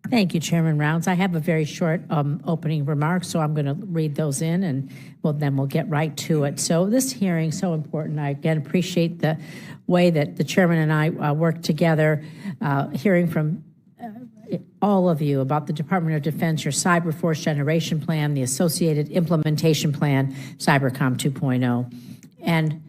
Thank you, Chairman Rounds. I have a very short opening remarks, so I'm going to read those in, and then we'll get right to it. So this hearing is so important. I again appreciate the way that the chairman and I work together, hearing from all of you about the Department of Defense, your Cyber Force Generation Plan, the associated implementation plan, Cybercom 2.0. And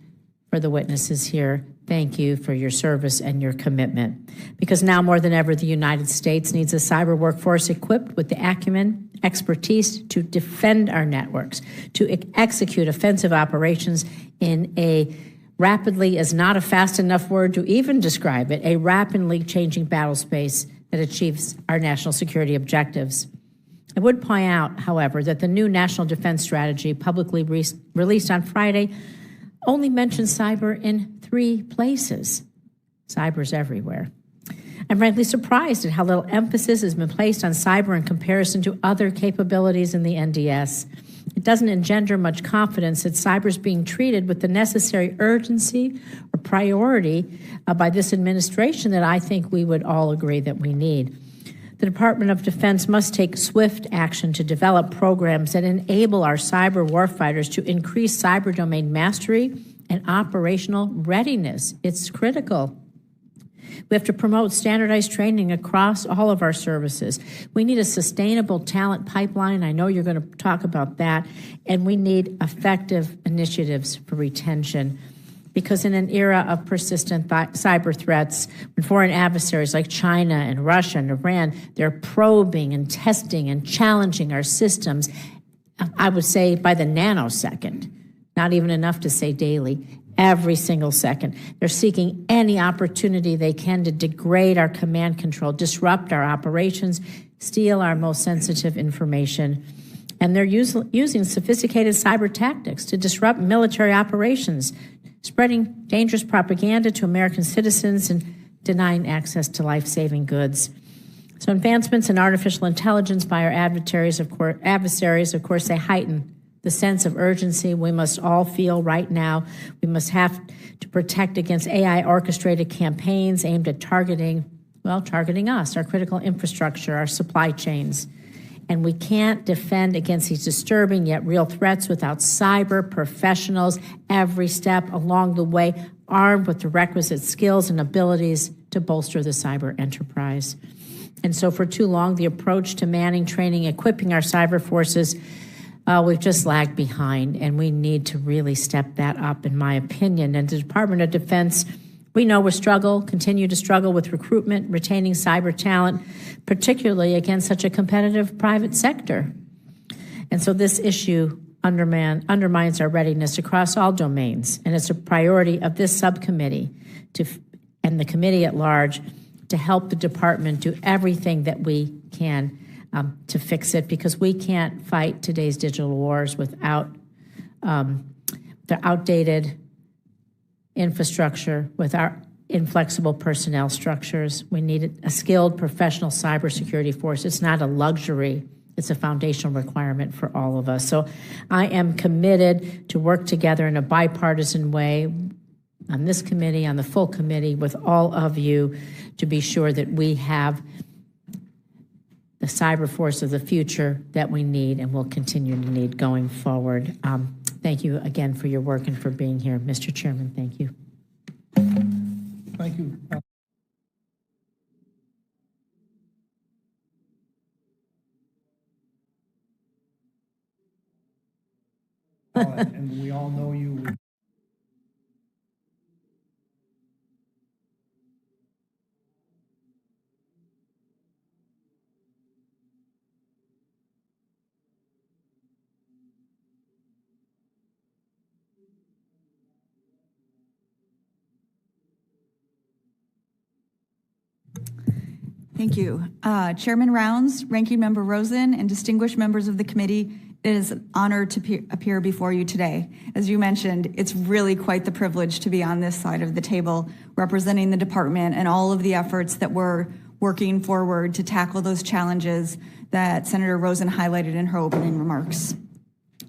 for the witnesses here, thank you for your service and your commitment. Because now more than ever, the United States needs a cyber workforce equipped with the acumen, expertise to defend our networks, to execute offensive operations in a rapidly is not a fast enough word to even describe it, a rapidly changing battle space that achieves our national security objectives. I would point out, however, that the new National Defense Strategy publicly released on Friday only mentions cyber in 3 places. Cyber's everywhere. I'm frankly surprised at how little emphasis has been placed on cyber in comparison to other capabilities in the NDS. It doesn't engender much confidence that cyber is being treated with the necessary urgency or priority by this administration that I think we would all agree that we need. The Department of Defense must take swift action to develop programs that enable our cyber warfighters to increase cyber domain mastery and operational readiness. It's critical. We have to promote standardized training across all of our services. We need a sustainable talent pipeline. I know you're going to talk about that. And we need effective initiatives for retention. Because in an era of persistent cyber threats, when foreign adversaries like China and Russia and Iran, they're probing and testing and challenging our systems, I would say by the nanosecond, not even enough to say daily, every single second. They're seeking any opportunity they can to degrade our command control, disrupt our operations, steal our most sensitive information. And they're using sophisticated cyber tactics to disrupt military operations, spreading dangerous propaganda to American citizens and denying access to life-saving goods. So advancements in artificial intelligence by our adversaries, of course, they heighten the sense of urgency we must all feel right now. We must have to protect against AI-orchestrated campaigns aimed at targeting us, our critical infrastructure, our supply chains. And we can't defend against these disturbing yet real threats without cyber professionals every step along the way, armed with the requisite skills and abilities to bolster the cyber enterprise. And so for too long, the approach to manning, training, equipping our cyber forces, we've just lagged behind, and we need to really step that up, in my opinion. And the Department of Defense, we know continue to struggle with recruitment, retaining cyber talent, particularly against such a competitive private sector. And so this issue undermines our readiness across all domains, and it's a priority of this subcommittee and the committee at large to help the department do everything that we can to fix it, because we can't fight today's digital wars without the outdated infrastructure, with our inflexible personnel structures. We need a skilled professional cybersecurity force. It's not a luxury. It's a foundational requirement for all of us. So I am committed to work together in a bipartisan way on this committee, on the full committee, with all of you to be sure that we have the cyber force of the future that we need and will continue to need going forward. Thank you again for your work and for being here. Mr. Chairman, thank you. Thank you. And we all know you. Thank you. Chairman Rounds, Ranking Member Rosen, and distinguished members of the committee, it is an honor to appear before you today. As you mentioned, it's really quite the privilege to be on this side of the table, representing the department and all of the efforts that we're working forward to tackle those challenges that Senator Rosen highlighted in her opening remarks.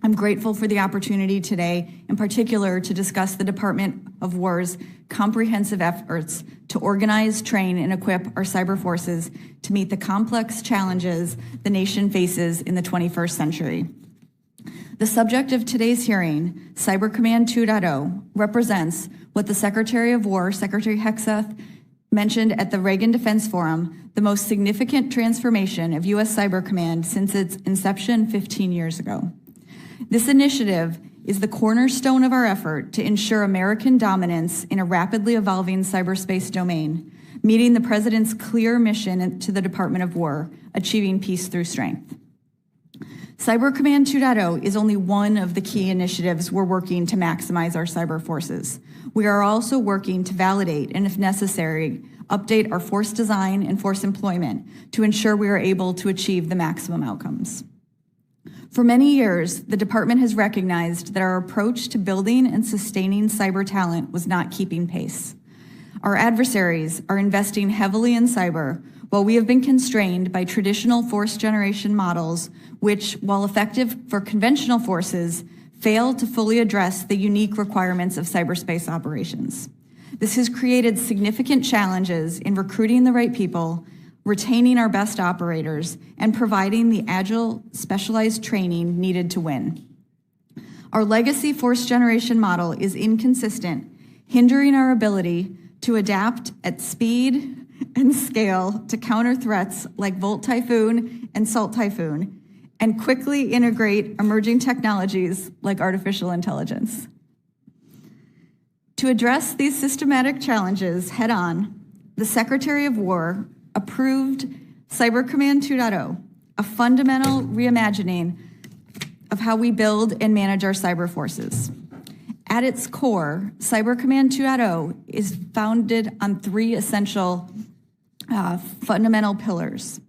I'm grateful for the opportunity today, in particular, to discuss the Department of War's comprehensive efforts to organize, train, and equip our cyber forces to meet the complex challenges the nation faces in the 21st century. The subject of today's hearing, Cyber Command 2.0, represents what the Secretary of War, Secretary Hegseth, mentioned at the Reagan Defense Forum, the most significant transformation of U.S. Cyber Command since its inception 15 years ago. This initiative is the cornerstone of our effort to ensure American dominance in a rapidly evolving cyberspace domain, meeting the President's clear mission to the Department of War, achieving peace through strength. Cyber Command 2.0 is only one of the key initiatives we're working to maximize our cyber forces. We are also working to validate and, if necessary, update our force design and force employment to ensure we are able to achieve the maximum outcomes. For many years, the department has recognized that our approach to building and sustaining cyber talent was not keeping pace. Our adversaries are investing heavily in cyber, while we have been constrained by traditional force generation models, which, while effective for conventional forces, fail to fully address the unique requirements of cyberspace operations. This has created significant challenges in recruiting the right people, retaining our best operators, and providing the agile, specialized training needed to win. Our legacy force generation model is inconsistent, hindering our ability to adapt at speed and scale to counter threats like Volt Typhoon and Salt Typhoon, and quickly integrate emerging technologies like artificial intelligence. To address these systematic challenges head-on, the Secretary of War approved Cyber Command 2.0, a fundamental reimagining of how we build and manage our cyber forces. At its core, Cyber Command 2.0 is founded on three essential fundamental pillars.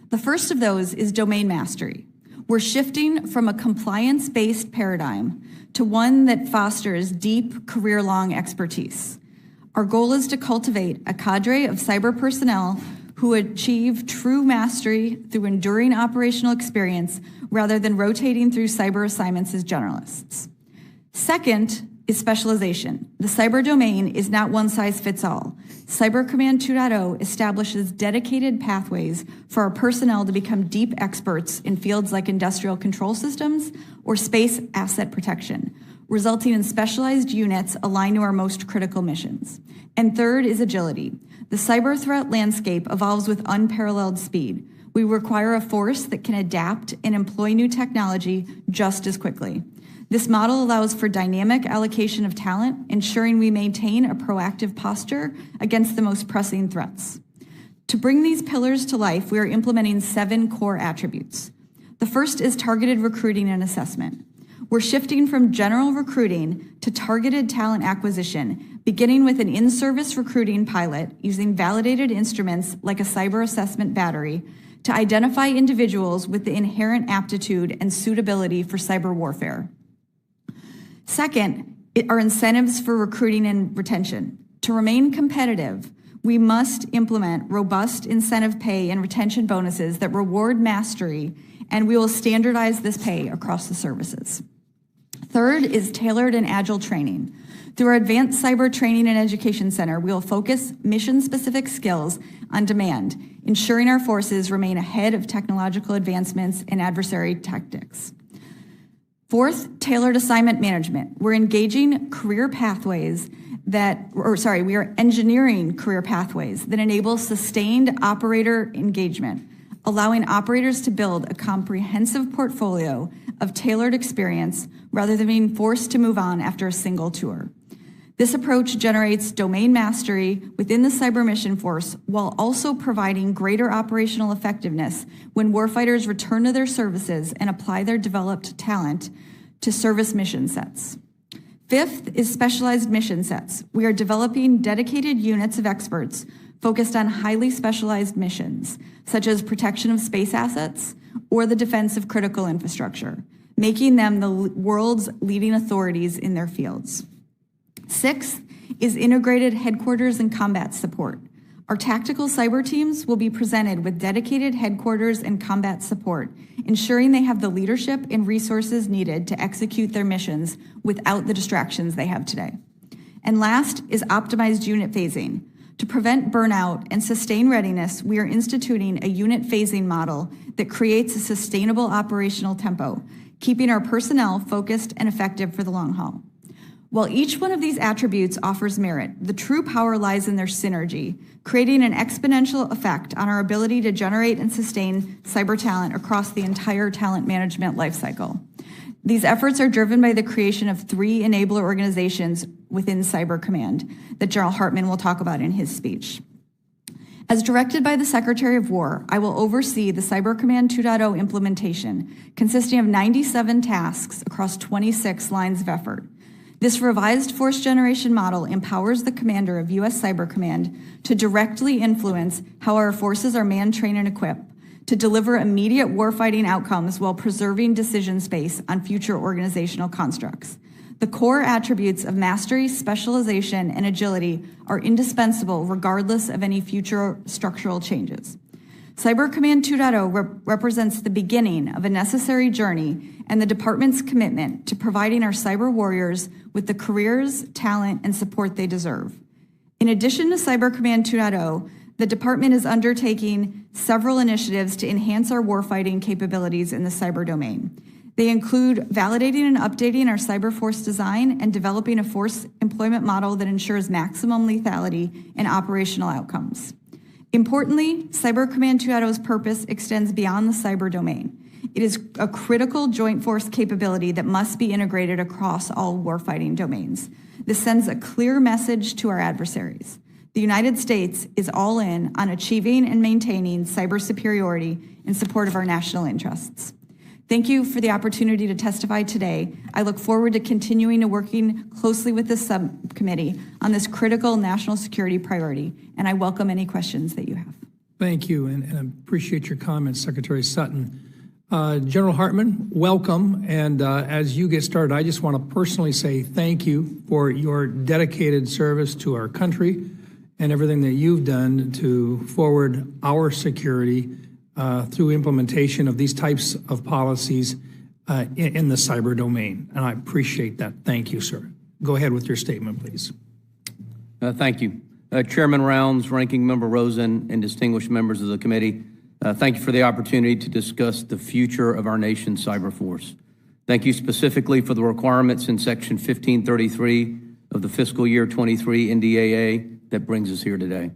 The first of those is domain mastery. We're shifting from a compliance-based paradigm to one that fosters deep, career-long expertise. Our goal is to cultivate a cadre of cyber personnel who achieve true mastery through enduring operational experience rather than rotating through cyber assignments as generalists. Second is specialization. The cyber domain is not one size fits all. Cyber Command 2.0 establishes dedicated pathways for our personnel to become deep experts in fields like industrial control systems or space asset protection, resulting in specialized units aligned to our most critical missions. And third is agility. The cyber threat landscape evolves with unparalleled speed. We require a force that can adapt and employ new technology just as quickly. This model allows for dynamic allocation of talent, ensuring we maintain a proactive posture against the most pressing threats. To bring these pillars to life, we are implementing 7 core attributes. The first is targeted recruiting and assessment. We're shifting from general recruiting to targeted talent acquisition, beginning with an in-service recruiting pilot using validated instruments like a cyber assessment battery to identify individuals with the inherent aptitude and suitability for cyber warfare. Second are incentives for recruiting and retention. To remain competitive, we must implement robust incentive pay and retention bonuses that reward mastery, and we will standardize this pay across the services. Third is tailored and agile training. Through our Advanced Cyber Training and Education Center, we will focus mission-specific skills on demand, ensuring our forces remain ahead of technological advancements and adversary tactics. Fourth, tailored assignment management. We're engaging career pathways we are engineering career pathways that enable sustained operator engagement, allowing operators to build a comprehensive portfolio of tailored experience rather than being forced to move on after a single tour. This approach generates domain mastery within the cyber mission force while also providing greater operational effectiveness when warfighters return to their services and apply their developed talent to service mission sets. Fifth is specialized mission sets. We are developing dedicated units of experts focused on highly specialized missions, such as protection of space assets or the defense of critical infrastructure, making them the world's leading authorities in their fields. Sixth is integrated headquarters and combat support. Our tactical cyber teams will be presented with dedicated headquarters and combat support, ensuring they have the leadership and resources needed to execute their missions without the distractions they have today. And last is optimized unit phasing. To prevent burnout and sustain readiness, we are instituting a unit phasing model that creates a sustainable operational tempo, keeping our personnel focused and effective for the long haul. While each one of these attributes offers merit, the true power lies in their synergy, creating an exponential effect on our ability to generate and sustain cyber talent across the entire talent management lifecycle. These efforts are driven by the creation of 3 enabler organizations within Cyber Command that General Hartman will talk about in his speech. As directed by the Secretary of War, I will oversee the Cyber Command 2.0 implementation, consisting of 97 tasks across 26 lines of effort. This revised force generation model empowers the commander of U.S. Cyber Command to directly influence how our forces are manned, trained, and equipped, to deliver immediate warfighting outcomes while preserving decision space on future organizational constructs. The core attributes of mastery, specialization, and agility are indispensable regardless of any future structural changes. Cyber Command 2.0 represents the beginning of a necessary journey and the department's commitment to providing our cyber warriors with the careers, talent, and support they deserve. In addition to Cyber Command 2.0, the department is undertaking several initiatives to enhance our warfighting capabilities in the cyber domain. They include validating and updating our cyber force design and developing a force employment model that ensures maximum lethality and operational outcomes. Importantly, Cyber Command 2.0's purpose extends beyond the cyber domain. It is a critical joint force capability that must be integrated across all warfighting domains. This sends a clear message to our adversaries. The United States is all in on achieving and maintaining cyber superiority in support of our national interests. Thank you for the opportunity to testify today. I look forward to continuing to working closely with the subcommittee on this critical national security priority, and I welcome any questions that you have. Thank you, and I appreciate your comments, Secretary Sutton. General Hartman, welcome, and as you get started, I just want to personally say thank you for your dedicated service to our country and everything that you've done to forward our security through implementation of these types of policies in the cyber domain. And I appreciate that. Thank you, sir. Go ahead with your statement, please. Thank you. Chairman Rounds, Ranking Member Rosen, and distinguished members of the committee, thank you for the opportunity to discuss the future of our nation's cyber force. Thank you specifically for the requirements in Section 1533 of the fiscal year 23 NDAA that brings us here today.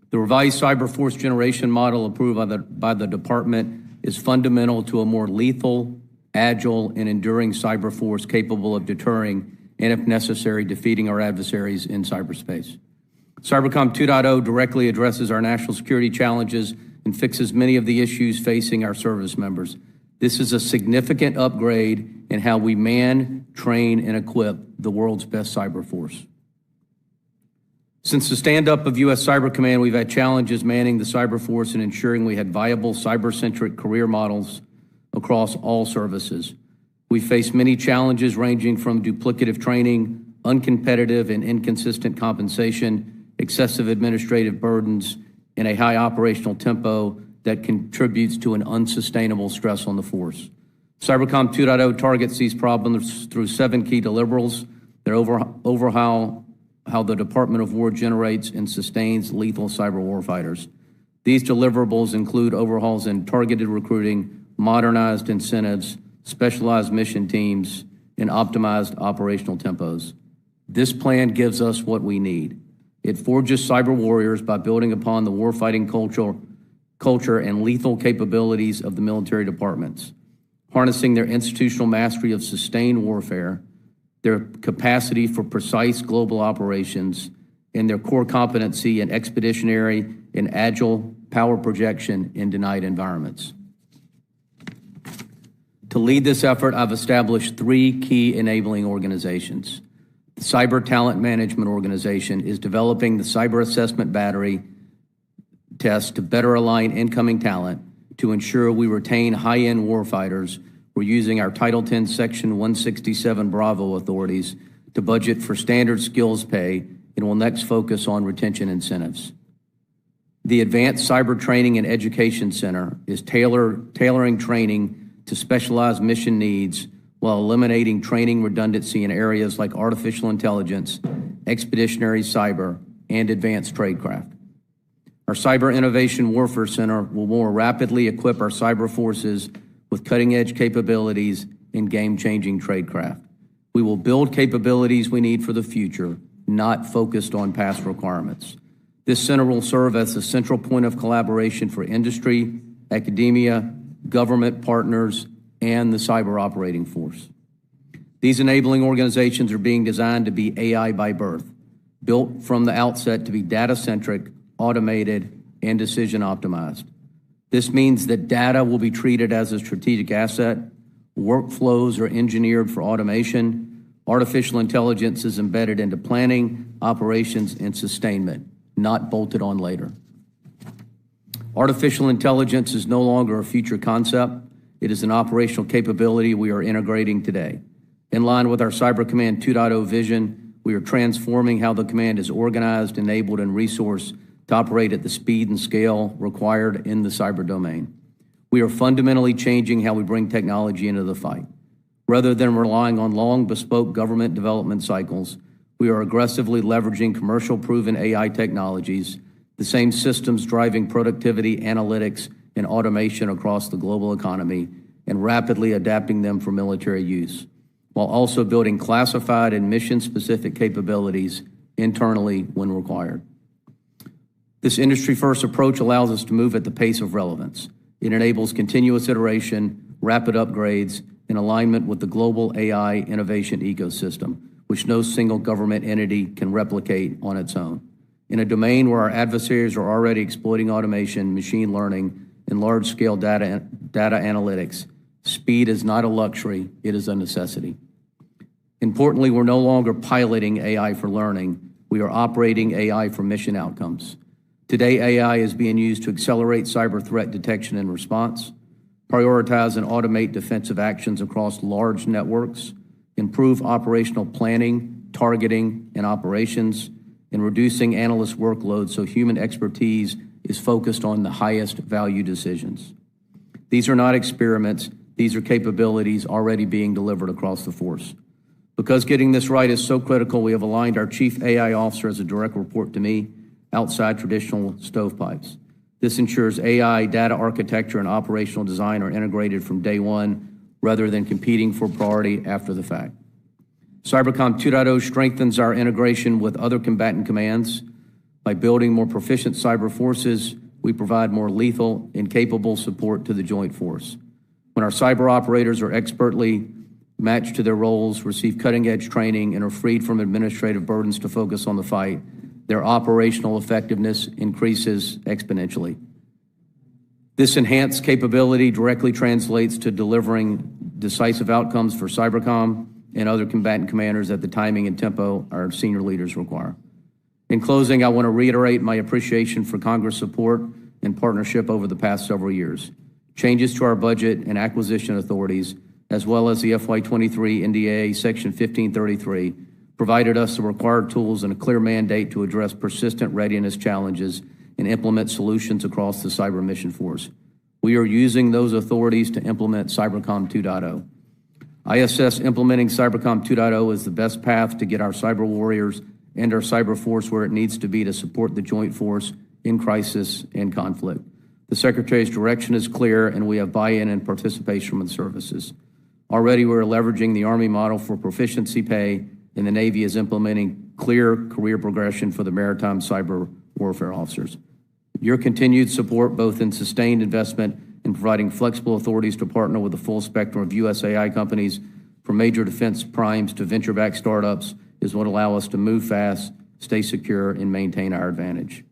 The revised cyber force generation model approved by the department is fundamental to a more lethal, agile, and enduring cyber force capable of deterring and, if necessary, defeating our adversaries in cyberspace. Cybercom 2.0 directly addresses our national security challenges and fixes many of the issues facing our service members. This is a significant upgrade in how we man, train, and equip the world's best cyber force. Since the stand-up of U.S. Cyber Command, we've had challenges manning the cyber force and ensuring we had viable cyber-centric career models across all services. We faced many challenges ranging from duplicative training, uncompetitive and inconsistent compensation, excessive administrative burdens, and a high operational tempo that contributes to an unsustainable stress on the force. Cybercom 2.0 targets these problems through 7 key deliverables that overhaul how the Department of War generates and sustains lethal cyber warfighters. These deliverables include overhauls in targeted recruiting, modernized incentives, specialized mission teams, and optimized operational tempos. This plan gives us what we need. It forges cyber warriors by building upon the warfighting culture and lethal capabilities of the military departments, harnessing their institutional mastery of sustained warfare, their capacity for precise global operations, and their core competency in expeditionary and agile power projection in denied environments. To lead this effort, I've established 3 key enabling organizations. The Cyber Talent Management Organization is developing the Cyber Assessment Battery test to better align incoming talent to ensure we retain high-end warfighters. We're using our Title 10 Section 167 Bravo authorities to budget for standard skills pay and will next focus on retention incentives. The Advanced Cyber Training and Education Center is tailoring training to specialized mission needs while eliminating training redundancy in areas like artificial intelligence, expeditionary cyber, and advanced tradecraft. Our Cyber Innovation Warfare Center will more rapidly equip our cyber forces with cutting-edge capabilities and game-changing tradecraft. We will build capabilities we need for the future, not focused on past requirements. This center will serve as the central point of collaboration for industry, academia, government partners, and the cyber operating force. These enabling organizations are being designed to be AI by birth, built from the outset to be data-centric, automated, and decision-optimized. This means that data will be treated as a strategic asset, workflows are engineered for automation, artificial intelligence is embedded into planning, operations, and sustainment, not bolted on later. Artificial intelligence is no longer a future concept. It is an operational capability we are integrating today. In line with our Cyber Command 2.0 vision, we are transforming how the command is organized, enabled, and resourced to operate at the speed and scale required in the cyber domain. We are fundamentally changing how we bring technology into the fight. Rather than relying on long, bespoke government development cycles, we are aggressively leveraging commercial proven AI technologies, the same systems driving productivity, analytics, and automation across the global economy, and rapidly adapting them for military use, while also building classified and mission-specific capabilities internally when required. This industry-first approach allows us to move at the pace of relevance. It enables continuous iteration, rapid upgrades, in alignment with the global AI innovation ecosystem, which no single government entity can replicate on its own. In a domain where our adversaries are already exploiting automation, machine learning, and large-scale data analytics, speed is not a luxury, it is a necessity. Importantly, we're no longer piloting AI for learning, we are operating AI for mission outcomes. Today, AI is being used to accelerate cyber threat detection and response, prioritize and automate defensive actions across large networks, improve operational planning, targeting, and operations, and reducing analyst workload so human expertise is focused on the highest value decisions. These are not experiments, these are capabilities already being delivered across the force. Because getting this right is so critical, we have aligned our Chief AI Officer as a direct report to me, outside traditional stovepipes. This ensures AI, data architecture, and operational design are integrated from day one rather than competing for priority after the fact. Cybercom 2.0 strengthens our integration with other combatant commands. By building more proficient cyber forces, we provide more lethal and capable support to the joint force. When our cyber operators are expertly matched to their roles, receive cutting-edge training, and are freed from administrative burdens to focus on the fight, their operational effectiveness increases exponentially. This enhanced capability directly translates to delivering decisive outcomes for Cybercom and other combatant commanders at the timing and tempo our senior leaders require. In closing, I want to reiterate my appreciation for Congress' support and partnership over the past several years. Changes to our budget and acquisition authorities, as well as the FY23 NDAA Section 1533, provided us the required tools and a clear mandate to address persistent readiness challenges and implement solutions across the cyber mission force. We are using those authorities to implement Cybercom 2.0. I assess implementing Cybercom 2.0 as the best path to get our cyber warriors and our cyber force where it needs to be to support the joint force in crisis and conflict. The Secretary's direction is clear, and we have buy-in and participation from the services. Already, we're leveraging the Army model for proficiency pay, and the Navy is implementing clear career progression for the maritime cyber warfare officers. Your continued support, both in sustained investment and providing flexible authorities to partner with the full spectrum of U.S. AI companies, from major defense primes to venture-backed startups, is what allow us to move fast, stay secure, and maintain our advantage.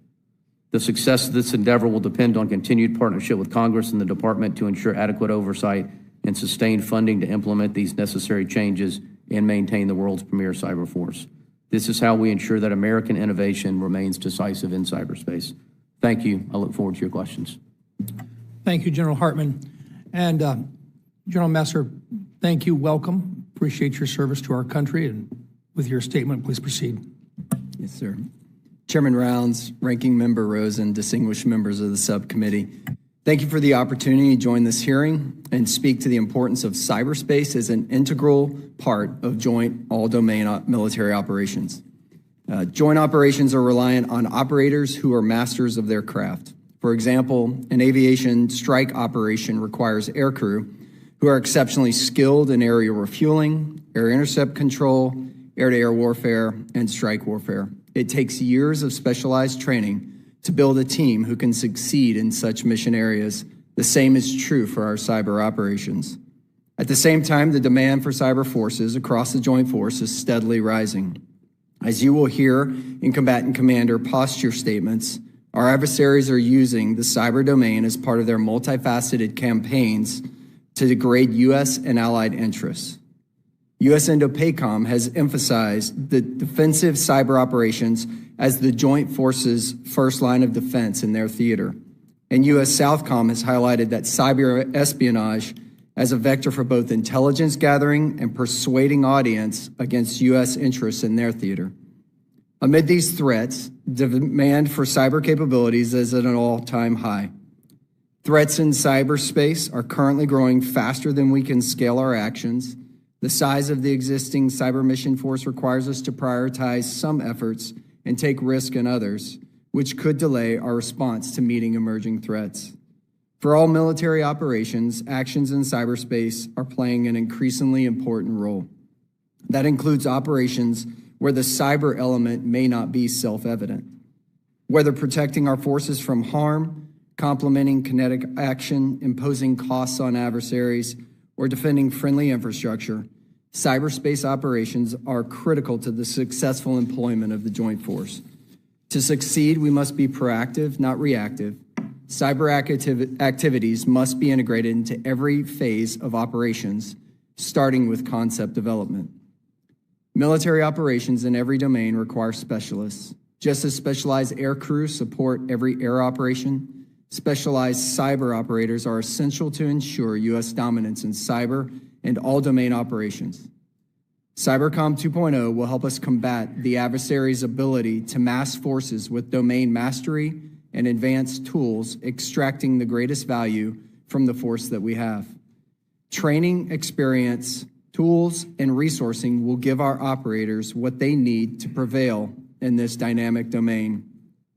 The success of this endeavor will depend on continued partnership with Congress and the Department to ensure adequate oversight and sustained funding to implement these necessary changes and maintain the world's premier cyber force. This is how we ensure that American innovation remains decisive in cyberspace. Thank you. I look forward to your questions. Thank you, General Hartman. And General Messer, thank you. Welcome. Appreciate your service to our country. And with your statement, please proceed. Yes, sir. Chairman Rounds, Ranking Member Rosen, distinguished members of the subcommittee, thank you for the opportunity to join this hearing and speak to the importance of cyberspace as an integral part of joint all-domain military operations. Joint operations are reliant on operators who are masters of their craft. For example, an aviation strike operation requires aircrew who are exceptionally skilled in aerial refueling, air intercept control, air-to-air warfare, and strike warfare. It takes years of specialized training to build a team who can succeed in such mission areas. The same is true for our cyber operations. At the same time, the demand for cyber forces across the Joint Force is steadily rising. As you will hear in Combatant Commander posture statements, our adversaries are using the cyber domain as part of their multifaceted campaigns to degrade U.S. and allied interests. U.S. Indo-PACOM has emphasized the defensive cyber operations as the Joint Forces' first line of defense in their theater. And U.S. Southcom has highlighted that cyber espionage as a vector for both intelligence gathering and persuading audience against U.S. interests in their theater. Amid these threats, demand for cyber capabilities is at an all-time high. Threats in cyberspace are currently growing faster than we can scale our actions. The size of the existing cyber mission force requires us to prioritize some efforts and take risk in others, which could delay our response to meeting emerging threats. For all military operations, actions in cyberspace are playing an increasingly important role. That includes operations where the cyber element may not be self-evident. Whether protecting our forces from harm, complementing kinetic action, imposing costs on adversaries, or defending friendly infrastructure, cyberspace operations are critical to the successful employment of the Joint Force. To succeed, we must be proactive, not reactive. Cyber activities must be integrated into every phase of operations, starting with concept development. Military operations in every domain require specialists. Just as specialized air crews support every air operation, specialized cyber operators are essential to ensure U.S. dominance in cyber and all domain operations. Cybercom 2.0 will help us combat the adversary's ability to mass forces with domain mastery and advanced tools, extracting the greatest value from the force that we have. Training, experience, tools, and resourcing will give our operators what they need to prevail in this dynamic domain.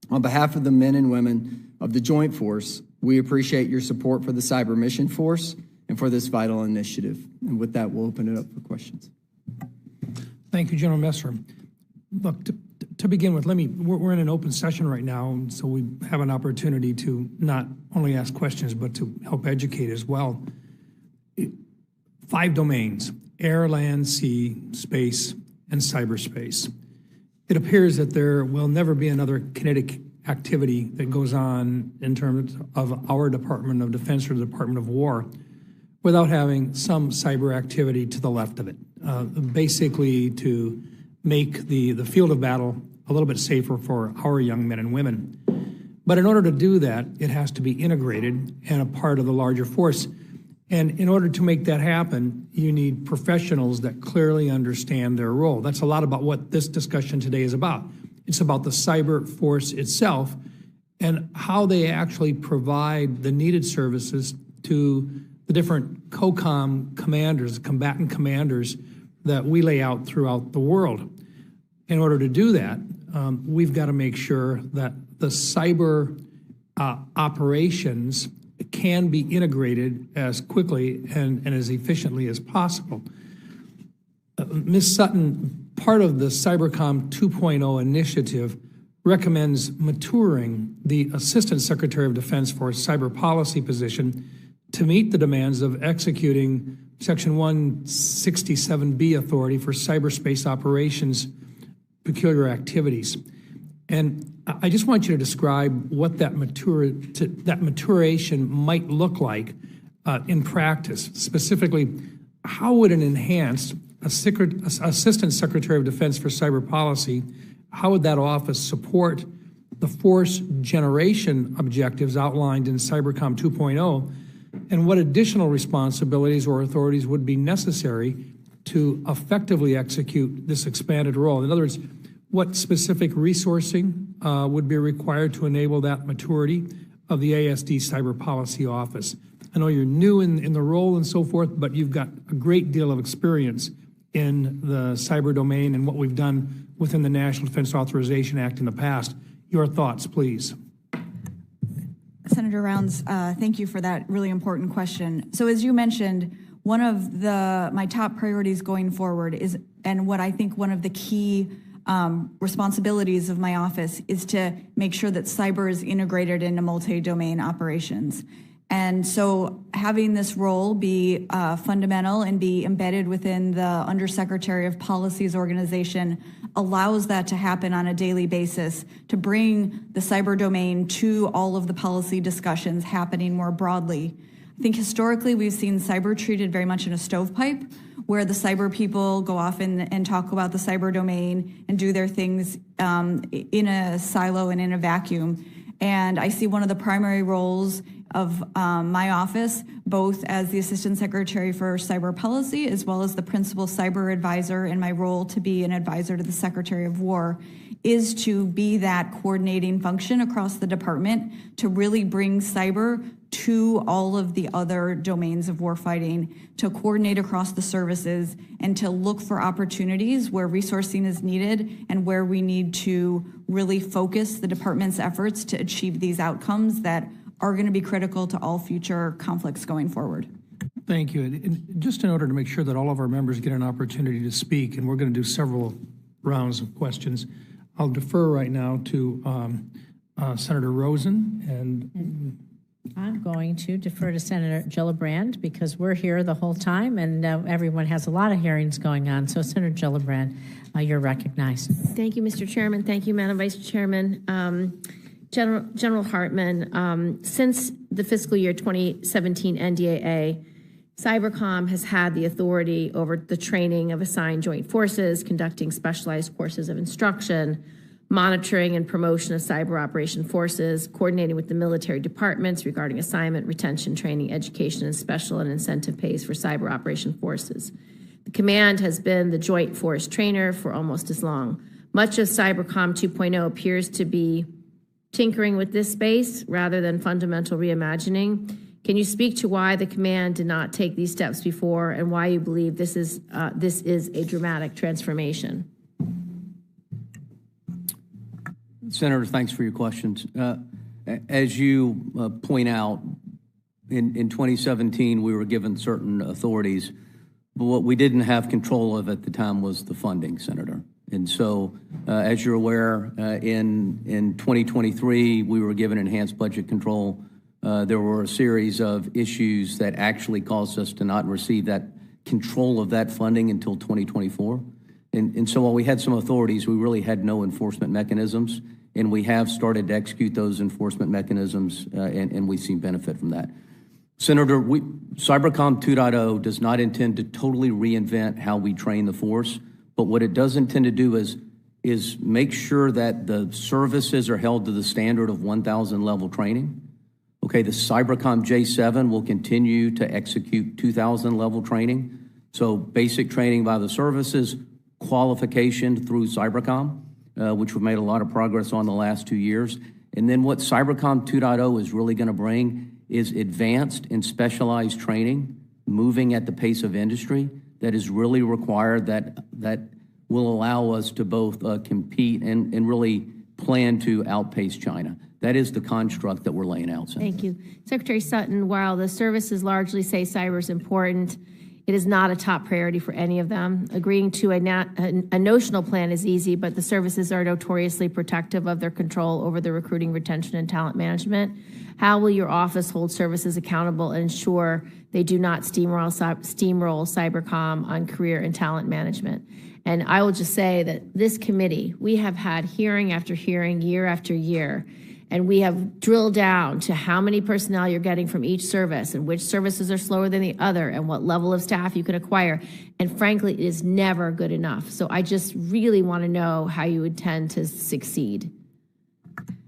On behalf of the men and women of the Joint Force, we appreciate your support for the Cyber Mission Force and for this vital initiative. And with that, we'll open it up for questions. Thank you, General Messer. Look, to begin with, we're in an open session right now, so we have an opportunity to not only ask questions, but to help educate as well. 5 domains: air, land, sea, space, and cyberspace. It appears that there will never be another kinetic activity that goes on in terms of our Department of Defense or the Department of War without having some cyber activity to the left of it, basically to make the field of battle a little bit safer for our young men and women. But in order to do that, it has to be integrated and a part of the larger force. And in order to make that happen, you need professionals that clearly understand their role. That's a lot about what this discussion today is about. It's about the cyber force itself and how they actually provide the needed services to the different COCOM commanders, combatant commanders that we lay out throughout the world. In order to do that, we've got to make sure that the cyber operations can be integrated as quickly and as efficiently as possible. Ms. Sutton, part of the Cybercom 2.0 initiative recommends maturing the Assistant Secretary of Defense for Cyber Policy position to meet the demands of executing Section 167B authority for cyberspace operations peculiar activities. And I just want you to describe what that maturation might look like in practice. Specifically, how would an enhanced Assistant Secretary of Defense for Cyber Policy, how would that office support the force generation objectives outlined in Cybercom 2.0, and what additional responsibilities or authorities would be necessary to effectively execute this expanded role? In other words, what specific resourcing would be required to enable that maturity of the ASD Cyber Policy Office? I know you're new in the role and so forth, but you've got a great deal of experience in the cyber domain and what we've done within the National Defense Authorization Act in the past. Your thoughts, please. Senator Rounds, thank you for that really important question. So as you mentioned, one of my top priorities going forward is, and what I think one of the key responsibilities of my office is to make sure that cyber is integrated into multi-domain operations. And so having this role be fundamental and be embedded within the Undersecretary of Policy's organization allows that to happen on a daily basis, to bring the cyber domain to all of the policy discussions happening more broadly. I think historically we've seen cyber treated very much in a stovepipe, where the cyber people go off and talk about the cyber domain and do their things in a silo and in a vacuum. And I see one of the primary roles of my office, both as the Assistant Secretary for Cyber Policy, as well as the Principal Cyber Advisor, and my role to be an advisor to the Secretary of War, is to be that coordinating function across the department to really bring cyber to all of the other domains of warfighting, to coordinate across the services, and to look for opportunities where resourcing is needed and where we need to really focus the department's efforts to achieve these outcomes that are going to be critical to all future conflicts going forward. Thank you. And just in order to make sure that all of our members get an opportunity to speak, and we're going to do several rounds of questions, I'll defer right now to Senator Rosen. And I'm going to defer to Senator Gillibrand because we're here the whole time and everyone has a lot of hearings going on. So Senator Gillibrand, you're recognized. Thank you, Mr. Chairman. Thank you, Madam Vice Chairman. General Hartman, since the fiscal year 2017 NDAA, Cybercom has had the authority over the training of assigned joint forces, conducting specialized courses of instruction, monitoring and promotion of cyber operation forces, coordinating with the military departments regarding assignment, retention, training, education, and special and incentive pays for cyber operation forces. The command has been the joint force trainer for almost as long. Much of Cybercom 2.0 appears to be tinkering with this space rather than fundamental reimagining. Can you speak to why the command did not take these steps before and why you believe this is a dramatic transformation? Senator, thanks for your questions. As you point out, in 2017, we were given certain authorities, but what we didn't have control of at the time was the funding, Senator. And so, as you're aware, in 2023, we were given enhanced budget control. There were a series of issues that actually caused us to not receive that control of that funding until 2024. And so while we had some authorities, we really had no enforcement mechanisms, and we have started to execute those enforcement mechanisms, and we've seen benefit from that. Senator, Cybercom 2.0 does not intend to totally reinvent how we train the force, but what it does intend to do is make sure that the services are held to the standard of 1,000 level training. Okay, the Cybercom J7 will continue to execute 2,000 level training. So basic training by the services, qualification through Cybercom, which we've made a lot of progress on the last 2 years. And then what Cybercom 2.0 is really going to bring is advanced and specialized training, moving at the pace of industry, that is really required, that will allow us to both compete and really plan to outpace China. That is the construct that we're laying out, Senator. Thank you. Secretary Sutton, while the services largely say cyber is important, it is not a top priority for any of them. Agreeing to a notional plan is easy, but the services are notoriously protective of their control over the recruiting, retention, and talent management. How will your office hold services accountable and ensure they do not steamroll Cybercom on career and talent management? And I will just say that this committee, we have had hearing after hearing, year after year, and we have drilled down to how many personnel you're getting from each service and which services are slower than the other and what level of staff you can acquire. And frankly, it is never good enough. So I just really want to know how you intend to succeed.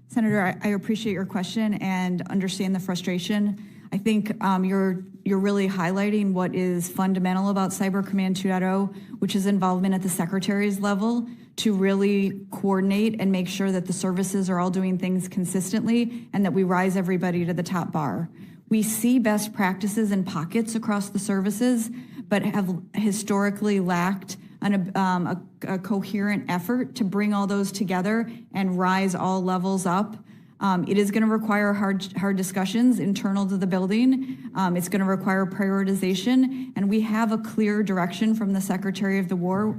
Senator, I appreciate your question and understand the frustration. I think you're really highlighting what is fundamental about Cyber Command 2.0, which is involvement at the secretary's level to really coordinate and make sure that the services are all doing things consistently and that we rise everybody to the top bar. We see best practices in pockets across the services, but have historically lacked a coherent effort to bring all those together and rise all levels up. It is going to require hard discussions internal to the building. It's going to require prioritization, and we have a clear direction from the Secretary of War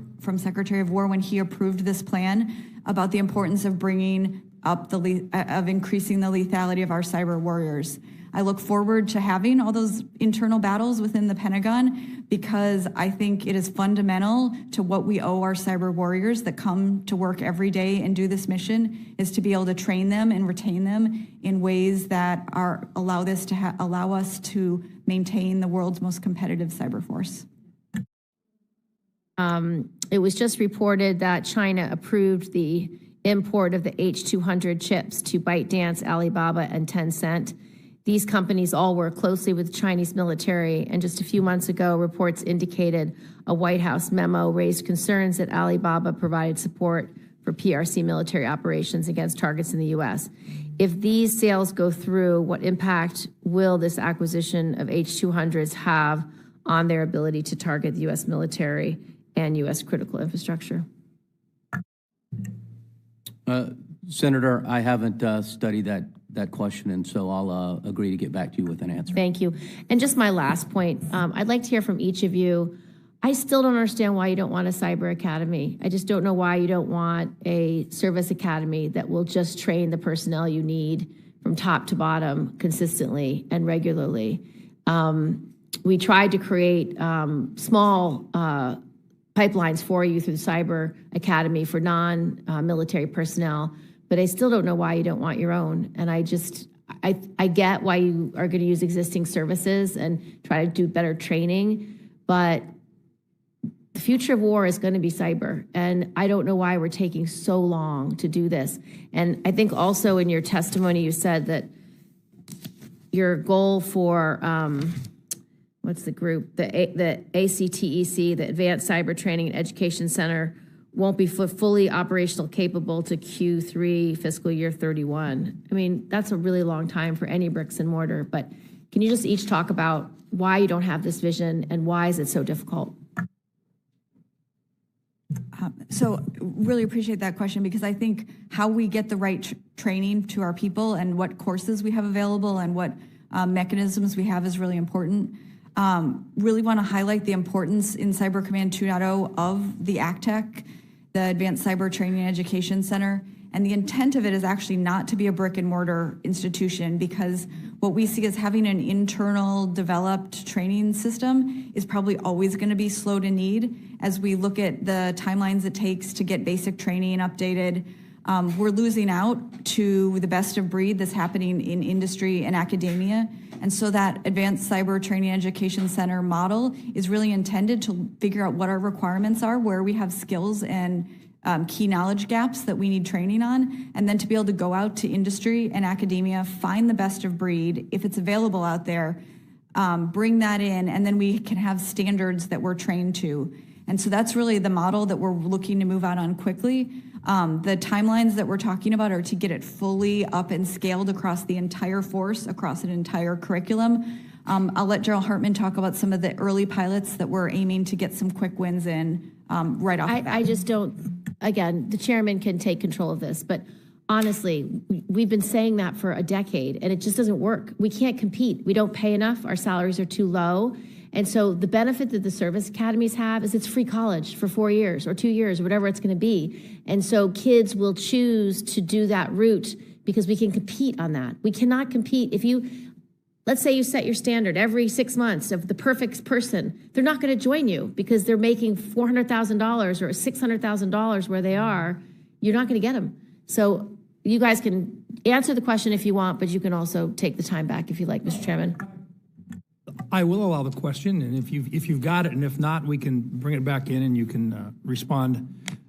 when he approved this plan about the importance of bringing up of increasing the lethality of our cyber warriors. I look forward to having all those internal battles within the Pentagon because I think it is fundamental to what we owe our cyber warriors that come to work every day and do this mission is to be able to train them and retain them in ways that allow us to maintain the world's most competitive cyber force. It was just reported that China approved the import of the H200 chips to ByteDance, Alibaba, and Tencent. These companies all work closely with the Chinese military, and just a few months ago, reports indicated a White House memo raised concerns that Alibaba provided support for PRC military operations against targets in the U.S. If these sales go through, what impact will this acquisition of H200s have on their ability to target the U.S. military and U.S. critical infrastructure? Senator, I haven't studied that question, and so I'll agree to get back to you with an answer. Thank you. And just my last point, I'd like to hear from each of you. I still don't understand why you don't want a cyber academy. I just don't know why you don't want a service academy that will just train the personnel you need from top to bottom consistently and regularly. We tried to create small pipelines for you through the Cyber Academy for non-military personnel, but I still don't know why you don't want your own. And I get why you are going to use existing services and try to do better training, but the future of war is going to be cyber. And I don't know why we're taking so long to do this. And I think also in your testimony, you said that your goal for, what's the group? The ACTEC, the Advanced Cyber Training and Education Center, won't be fully operational capable to Q3 fiscal year 31. I mean, that's a really long time for any bricks and mortar, but can you just each talk about why you don't have this vision and why is it so difficult? So really appreciate that question because I think how we get the right training to our people and what courses we have available and what mechanisms we have is really important. Really want to highlight the importance in Cyber Command 2.0 of the ACTEC, the Advanced Cyber Training and Education Center. And the intent of it is actually not to be a brick and mortar institution because what we see as having an internal developed training system is probably always going to be slow to need. As we look at the timelines it takes to get basic training updated, we're losing out to the best of breed that's happening in industry and academia. And so that Advanced Cyber Training Education Center model is really intended to figure out what our requirements are, where we have skills and key knowledge gaps that we need training on, and then to be able to go out to industry and academia, find the best of breed, if it's available out there, bring that in, and then we can have standards that we're trained to. And so that's really the model that we're looking to move out on quickly. The timelines that we're talking about are to get it fully up and scaled across the entire force, across an entire curriculum. I'll let General Hartman talk about some of the early pilots that we're aiming to get some quick wins in right off the bat. I just don't, again, the chairman can take control of this, but honestly, we've been saying that for a decade and it just doesn't work. We can't compete. We don't pay enough. Our salaries are too low. And so the benefit that the service academies have is it's free college for 4 years or 2 years or whatever it's going to be. And so kids will choose to do that route because we can compete on that. We cannot compete. If you, let's say you set your standard every 6 months of the perfect person, they're not going to join you because they're making $400,000 or $600,000 where they are. You're not going to get them. So you guys can answer the question if you want, but you can also take the time back if you like, Mr. Chairman. I will allow the question, and if you've got it, and if not, we can bring it back in and you can respond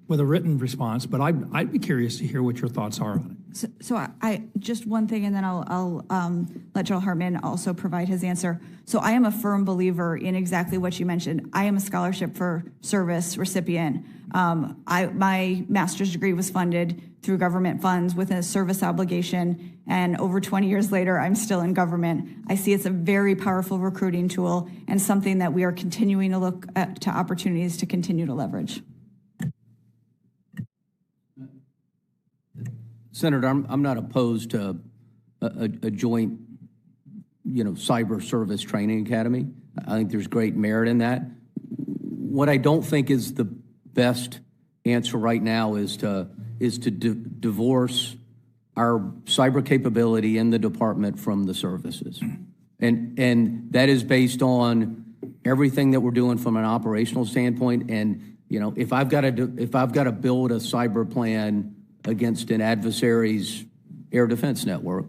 with a written response. But I'd be curious to hear what your thoughts are on it. So I just one thing, and then I'll let Joel Hartman also provide his answer. So I am a firm believer in exactly what you mentioned. I am a scholarship for service recipient. My master's degree was funded through government funds with a service obligation, and over 20 years later, I'm still in government. I see it's a very powerful recruiting tool and something that we are continuing to look at to opportunities to continue to leverage. Senator, I'm not opposed to a joint, cyber service training academy. I think there's great merit in that. What I don't think is the best answer right now is to divorce our cyber capability in the department from the services, and that is based on everything that we're doing from an operational standpoint. And if I've got to build a cyber plan against an adversary's air defense network,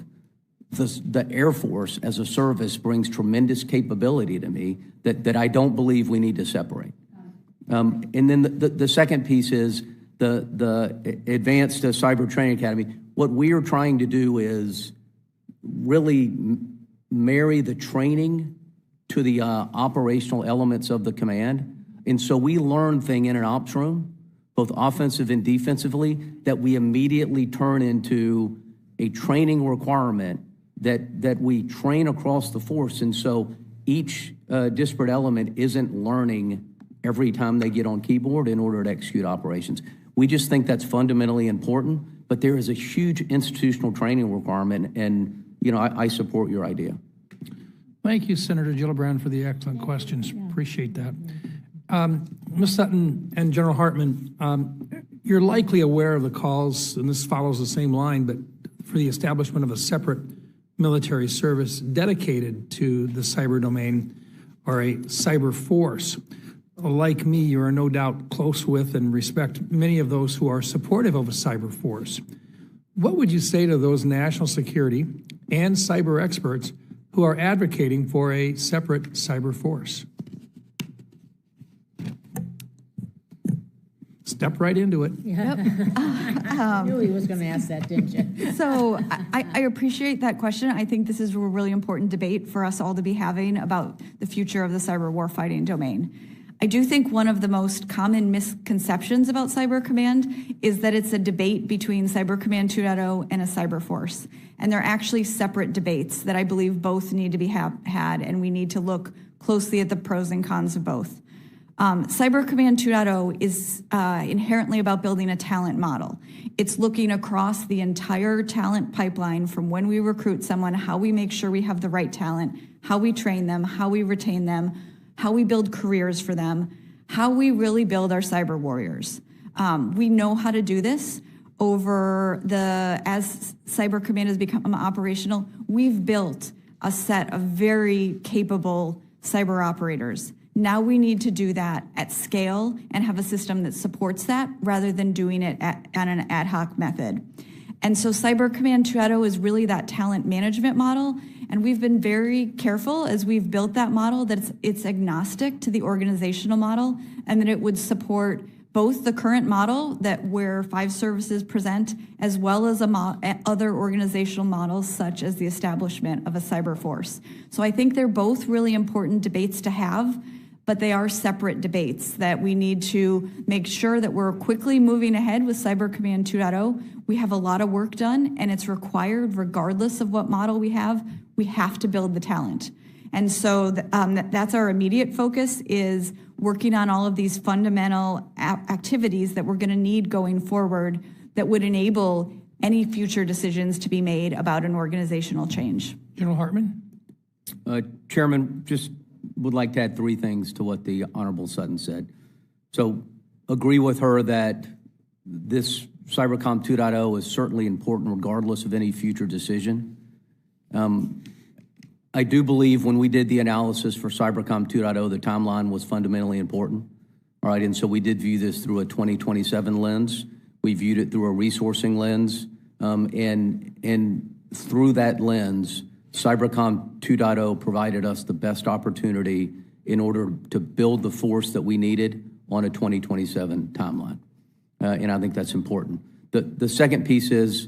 the Air Force as a service brings tremendous capability to me that I don't believe we need to separate. And then the second piece is the Advanced Cyber Training Academy. What we are trying to do is really marry the training to the operational elements of the command. And so we learn things in an ops room, both offensive and defensively, that we immediately turn into a training requirement that we train across the force. And so each disparate element isn't learning every time they get on keyboard in order to execute operations. We just think that's fundamentally important, but there is a huge institutional training requirement, and I support your idea. Thank you, Senator Gillibrand, for the excellent questions. Appreciate that. Ms. Sutton and General Hartman, you're likely aware of the calls, and this follows the same line, but for the establishment of a separate military service dedicated to the cyber domain, or a cyber force. Like me, you are no doubt close with and respect many of those who are supportive of a cyber force. What would you say to those national security and cyber experts who are advocating for a separate cyber force? Step right into it. Yep. I knew he was going to ask that, didn't you? So I appreciate that question. I think this is a really important debate for us all to be having about the future of the cyber warfighting domain. I do think one of the most common misconceptions about Cyber Command is that it's a debate between Cyber Command 2.0 and a cyber force. And they're actually separate debates that I believe both need to be had, and we need to look closely at the pros and cons of both. Cyber Command 2.0 is inherently about building a talent model. It's looking across the entire talent pipeline from when we recruit someone, how we make sure we have the right talent, how we train them, how we retain them, how we build careers for them, how we really build our cyber warriors. We know how to do this. As Cyber Command has become operational, we've built a set of very capable cyber operators. Now we need to do that at scale and have a system that supports that rather than doing it on an ad hoc method. And so Cyber Command 2.0 is really that talent management model. And we've been very careful as we've built that model that it's agnostic to the organizational model, and that it would support both the current model where 5 services present, as well as other organizational models such as the establishment of a cyber force. So I think they're both really important debates to have, but they are separate debates that we need to make sure that we're quickly moving ahead with Cyber Command 2.0. We have a lot of work done, and it's required regardless of what model we have to build the talent. And so that's our immediate focus, is working on all of these fundamental activities that we're going to need going forward that would enable any future decisions to be made about an organizational change. General Hartman? Chairman, just would like to add 3 things to what the Honorable Sutton said. So agree with her that this Cybercom 2.0 is certainly important regardless of any future decision. I do believe when we did the analysis for Cybercom 2.0, the timeline was fundamentally important. All right, and so we did view this through a 2027 lens. We viewed it through a resourcing lens, and through that lens, Cybercom 2.0 provided us the best opportunity in order to build the force that we needed on a 2027 timeline. And I think that's important. The second piece is,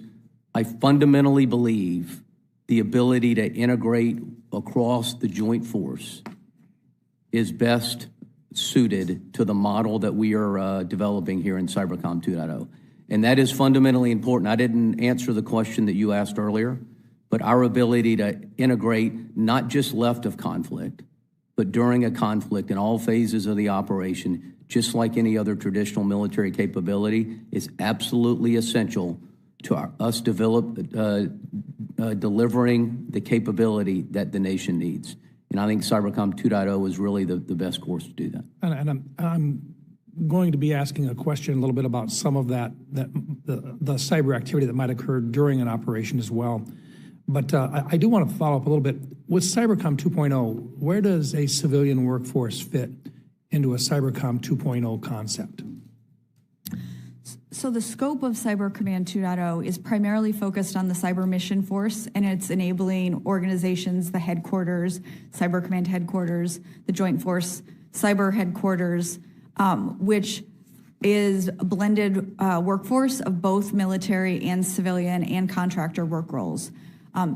I fundamentally believe the ability to integrate across the joint force is best suited to the model that we are developing here in Cybercom 2.0. And that is fundamentally important. I didn't answer the question that you asked earlier, but our ability to integrate not just left of conflict, but during a conflict in all phases of the operation, just like any other traditional military capability, is absolutely essential to us delivering the capability that the nation needs. And I think Cybercom 2.0 is really the best course to do that. And I'm going to be asking a question a little bit about some of the cyber activity that might occur during an operation as well. But I do want to follow up a little bit. With Cybercom 2.0, where does a civilian workforce fit into a Cybercom 2.0 concept? So the scope of Cyber Command 2.0 is primarily focused on the cyber mission force, and it's enabling organizations, the headquarters, Cyber Command headquarters, the Joint Force Cyber headquarters, which is a blended workforce of both military and civilian and contractor work roles.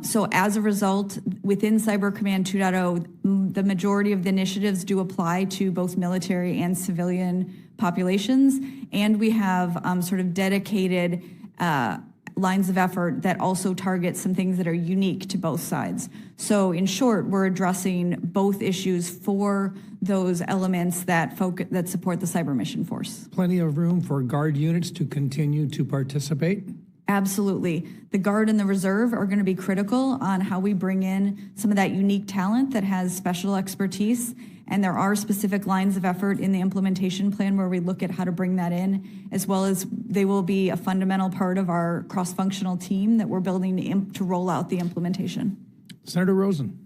So as a result, within Cyber Command 2.0, the majority of the initiatives do apply to both military and civilian populations, and we have sort of dedicated lines of effort that also target some things that are unique to both sides. So in short, we're addressing both issues for those elements that support the cyber mission force. Plenty of room for Guard units to continue to participate? Absolutely. The Guard and the Reserve are going to be critical on how we bring in some of that unique talent that has special expertise. And there are specific lines of effort in the implementation plan where we look at how to bring that in, as well as they will be a fundamental part of our cross-functional team that we're building to roll out the implementation. Senator Rosen.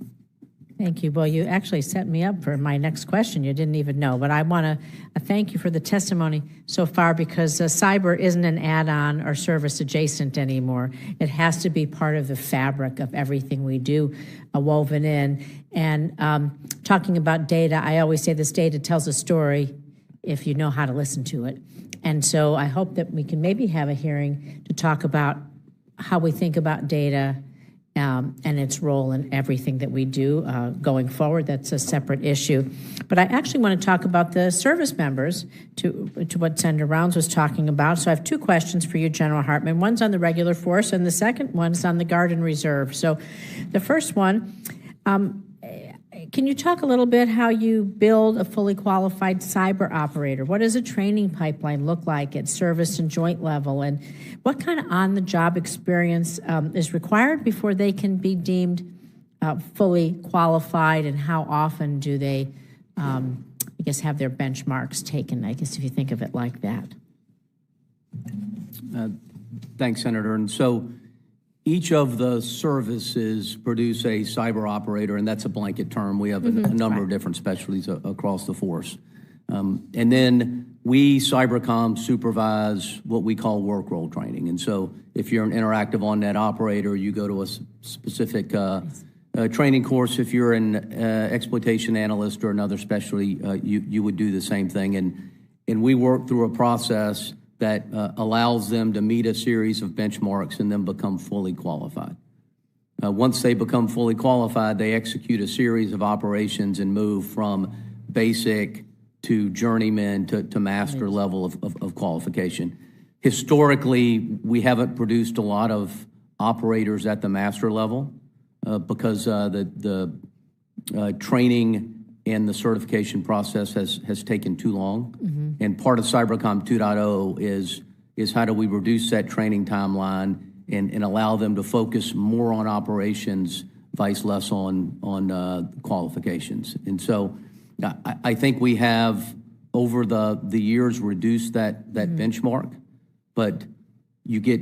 Thank you. Well, you actually set me up for my next question. You didn't even know, but I want to thank you for the testimony so far, because cyber isn't an add-on or service adjacent anymore. It has to be part of the fabric of everything we do, woven in. And talking about data, I always say this data tells a story if you know how to listen to it. And so I hope that we can maybe have a hearing to talk about how we think about data and its role in everything that we do going forward. That's a separate issue. But I actually want to talk about the service members to what Senator Rounds was talking about. So I have two questions for you, General Hartman. One's on the regular force, and the second one's on the Guard and Reserve. So the first one, can you talk a little bit how you build a fully qualified cyber operator? What does a training pipeline look like at service and joint level? And what kind of on-the-job experience is required before they can be deemed fully qualified? And how often do they, I guess, have their benchmarks taken, I guess, if you think of it like that? Thanks, Senator. And so each of the services produce a cyber operator, and that's a blanket term. We have a number of different specialties across the force. And then we, Cybercom, supervise what we call work role training. And so if you're an interactive on-net operator, you go to a specific training course. If you're an exploitation analyst or another specialty, you would do the same thing. And we work through a process that allows them to meet a series of benchmarks and then become fully qualified. Once they become fully qualified, they execute a series of operations and move from basic to journeyman to master level of qualification. Historically, we haven't produced a lot of operators at the master level because the training and the certification process has taken too long. And part of Cybercom 2.0 is how do we reduce that training timeline and allow them to focus more on operations, vice less on qualifications. And so I think we have, over the years, reduced that benchmark, but you get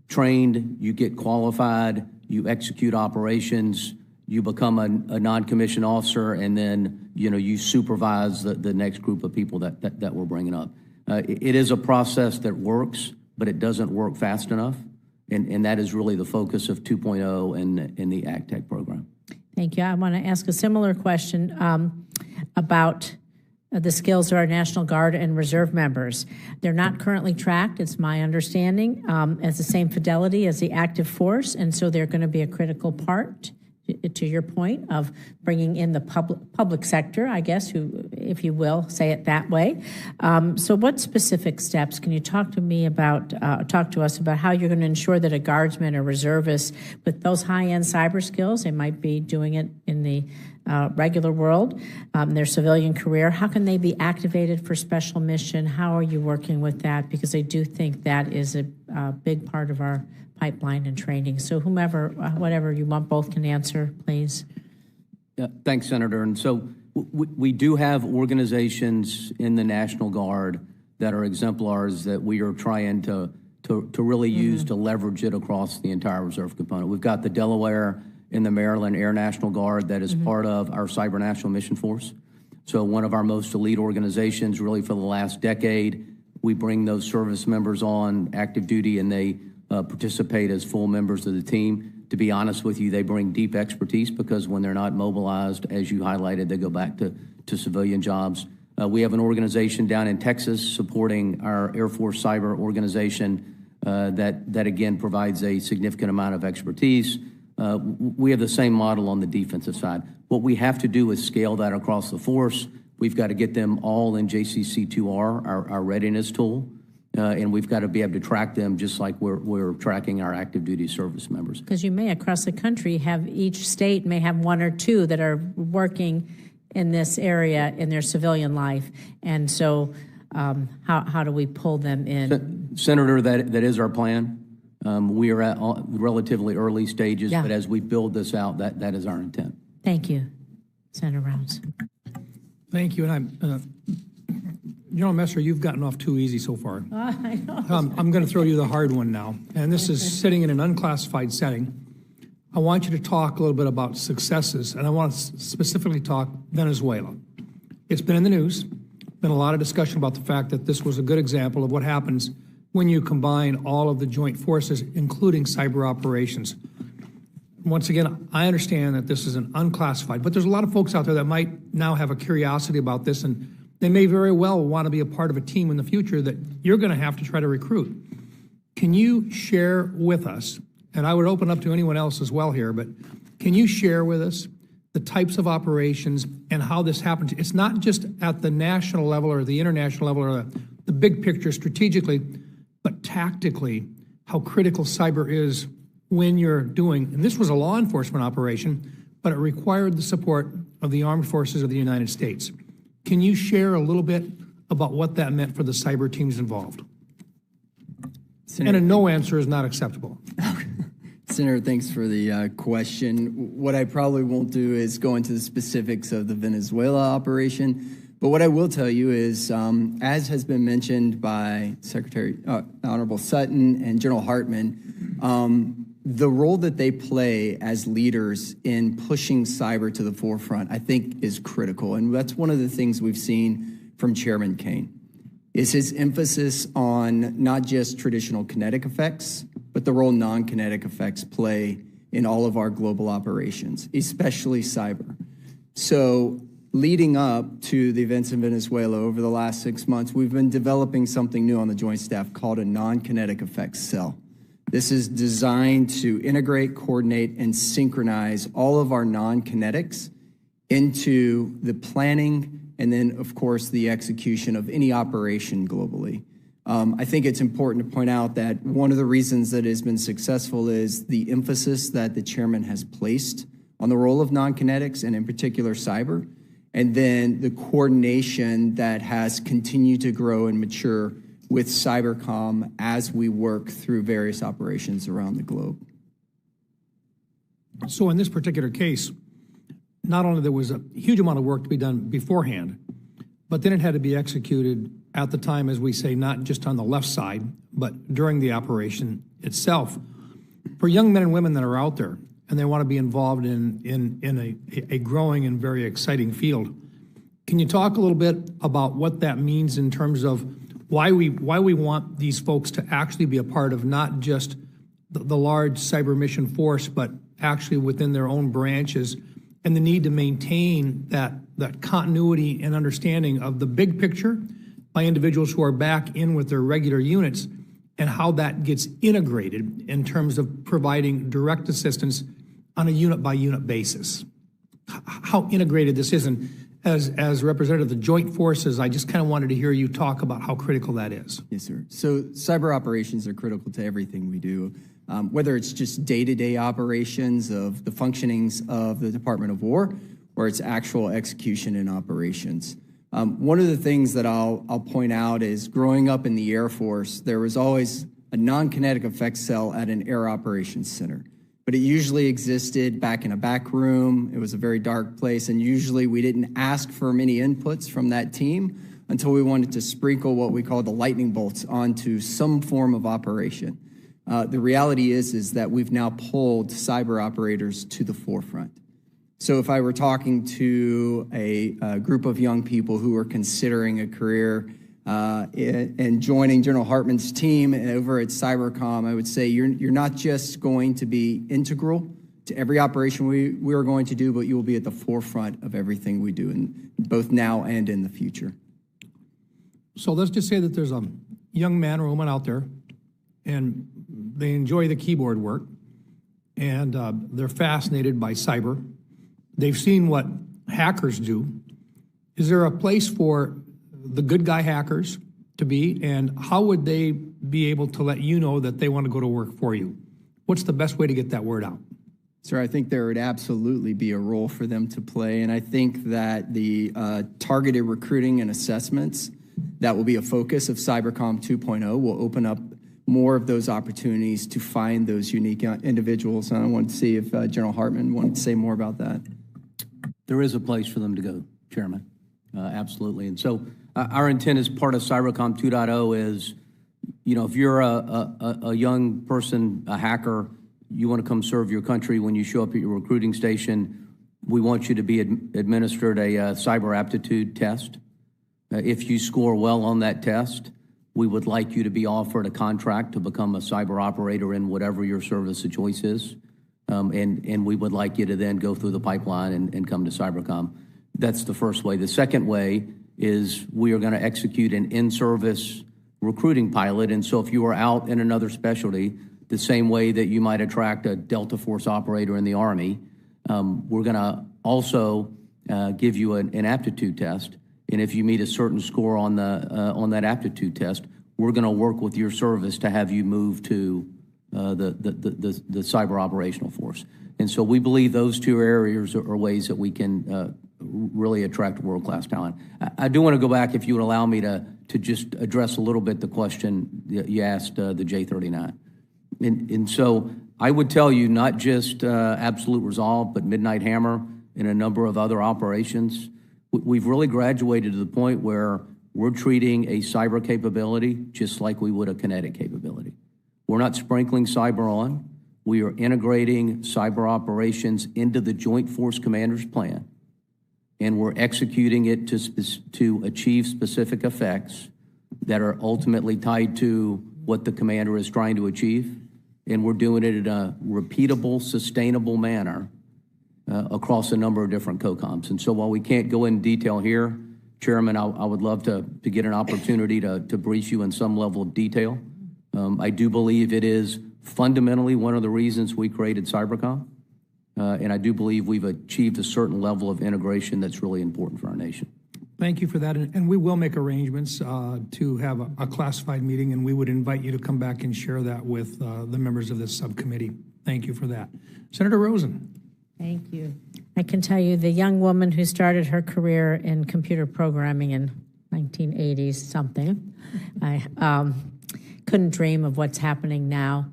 trained, you get qualified, you execute operations, you become a non-commissioned officer, and then you supervise the next group of people that we're bringing up. It is a process that works, but it doesn't work fast enough, and that is really the focus of 2.0 and the AgTech program. Thank you. I want to ask a similar question about the skills of our National Guard and Reserve members. They're not currently tracked, it's my understanding, as the same fidelity as the active force, and so they're going to be a critical part, to your point, of bringing in the public sector, I guess, who, if you will, say it that way. So what specific steps can you talk to us about how you're going to ensure that a guardsman or reservist with those high-end cyber skills, they might be doing it in the regular world, their civilian career, how can they be activated for special mission? How are you working with that? Because I do think that is a big part of our pipeline and training. So whomever, whatever you want, both can answer, please. Yeah, thanks, Senator. And so we do have organizations in the National Guard that are exemplars that we are trying to really use to leverage it across the entire reserve component. We've got the Delaware and the Maryland Air National Guard that is part of our Cyber National Mission Force. So one of our most elite organizations really for the last decade. We bring those service members on active duty and they participate as full members of the team. To be honest with you, they bring deep expertise because when they're not mobilized, as you highlighted, they go back to civilian jobs. We have an organization down in Texas supporting our Air Force Cyber organization that again provides a significant amount of expertise. We have the same model on the defensive side. What we have to do is scale that across the force. We've got to get them all in JCC2R, our readiness tool, and we've got to be able to track them just like we're tracking our active duty service members. Because you may across the country have, each state may have one or two that are working in this area in their civilian life, and so how do we pull them in? Senator, that is our plan. We are at relatively early stages, but as we build this out, that is our intent. Thank you, Senator Rounds. Thank you, and General Messer, you've gotten off too easy so far. I know. I'm going to throw you the hard one now, and this is sitting in an unclassified setting. I want you to talk a little bit about successes, and I want to specifically talk Venezuela. It's been in the news, been a lot of discussion about the fact that this was a good example of what happens when you combine all of the joint forces, including cyber operations. Once again, I understand that this is an unclassified, but there's a lot of folks out there that might now have a curiosity about this, and they may very well want to be a part of a team in the future that you're going to have to try to recruit. Can you share with us, and I would open up to anyone else as well here, but can you share with us the types of operations and how this happens? It's not just at the national level or the international level or the big picture strategically, but tactically, how critical cyber is when you're doing, and this was a law enforcement operation, but it required the support of the armed forces of the United States. Can you share a little bit about what that meant for the cyber teams involved? Senator, and a no answer is not acceptable. Senator, thanks for the question. What I probably won't do is go into the specifics of the Venezuela operation. But what I will tell you is, as has been mentioned by Secretary Honorable Sutton and General Hartman, the role that they play as leaders in pushing cyber to the forefront, I think, is critical. And that's one of the things we've seen from Chairman Kaine, is his emphasis on not just traditional kinetic effects, but the role non-kinetic effects play in all of our global operations, especially cyber. So leading up to the events in Venezuela over the last 6 months, we've been developing something new on the Joint Staff called a non-kinetic effects cell. This is designed to integrate, coordinate, and synchronize all of our non-kinetics into the planning and then, of course, the execution of any operation globally. I think it's important to point out that one of the reasons that it has been successful is the emphasis that the chairman has placed on the role of non-kinetics and in particular cyber, and then the coordination that has continued to grow and mature with Cybercom as we work through various operations around the globe. So in this particular case, not only there was a huge amount of work to be done beforehand, but then it had to be executed at the time, as we say, not just on the left side, but during the operation itself. For young men and women that are out there and they want to be involved in a growing and very exciting field, can you talk a little bit about what that means in terms of why we want these folks to actually be a part of not just the large cyber mission force, but actually within their own branches, and the need to maintain that that continuity and understanding of the big picture by individuals who are back in with their regular units and how that gets integrated in terms of providing direct assistance on a unit-by-unit basis. How integrated this is, and as representative of the Joint Forces, I just kind of wanted to hear you talk about how critical that is. Yes, sir. So cyber operations are critical to everything we do, whether it's just day-to-day operations of the functionings of the Department of War or it's actual execution and operations. One of the things that I'll point out is growing up in the Air Force, there was always a non-kinetic effects cell at an Air Operations Center. But it usually existed back in a back room. It was a very dark place, and usually we didn't ask for many inputs from that team until we wanted to sprinkle what we call the lightning bolts onto some form of operation. The reality is that we've now pulled cyber operators to the forefront. So if I were talking to a group of young people who are considering a career and joining General Hartman's team over at Cybercom, I would say you're not just going to be integral to every operation we are going to do, but you will be at the forefront of everything we do, in both now and in the future. So let's just say that there's a young man or woman out there, and they enjoy the keyboard work, and they're fascinated by cyber. They've seen what hackers do. Is there a place for the good guy hackers to be, and how would they be able to let you know that they want to go to work for you? What's the best way to get that word out? Sir, I think there would absolutely be a role for them to play, and I think that the targeted recruiting and assessments that will be a focus of Cybercom 2.0 will open up more of those opportunities to find those unique individuals. And I want to see if General Hartman wanted to say more about that. There is a place for them to go, Chairman. Absolutely. And so our intent as part of Cybercom 2.0 is, you know, if you're a young person, a hacker, you want to come serve your country, when you show up at your recruiting station, we want you to be administered a cyber aptitude test. If you score well on that test, we would like you to be offered a contract to become a cyber operator in whatever your service of choice is. And we would like you to then go through the pipeline and come to Cybercom. That's the first way. The second way is we are going to execute an in-service recruiting pilot. And so if you are out in another specialty, the same way that you might attract a Delta Force operator in the Army, we're going to also give you an aptitude test. And if you meet a certain score on that aptitude test, we're going to work with your service to have you move to the cyber operational force. And so we believe those two areas are ways that we can really attract world-class talent. I do want to go back, if you would allow me to just address a little bit the question that you asked the J39. And so I would tell you, not just Absolute Resolve, but Midnight Hammer and a number of other operations, we've really graduated to the point where we're treating a cyber capability just like we would a kinetic capability. We're not sprinkling cyber on. We are integrating cyber operations into the Joint Force Commander's plan, and we're executing it to achieve specific effects that are ultimately tied to what the commander is trying to achieve. And we're doing it in a repeatable, sustainable manner across a number of different COCOMs. And so while we can't go in detail here, Chairman, I would love to get an opportunity to brief you in some level of detail. I do believe it is fundamentally one of the reasons we created Cybercom. And I do believe we've achieved a certain level of integration that's really important for our nation. Thank you for that. And we will make arrangements to have a classified meeting, and we would invite you to come back and share that with the members of this subcommittee. Thank you for that. Senator Rosen. Thank you. I can tell you the young woman who started her career in computer programming in 1980s something, I couldn't dream of what's happening now,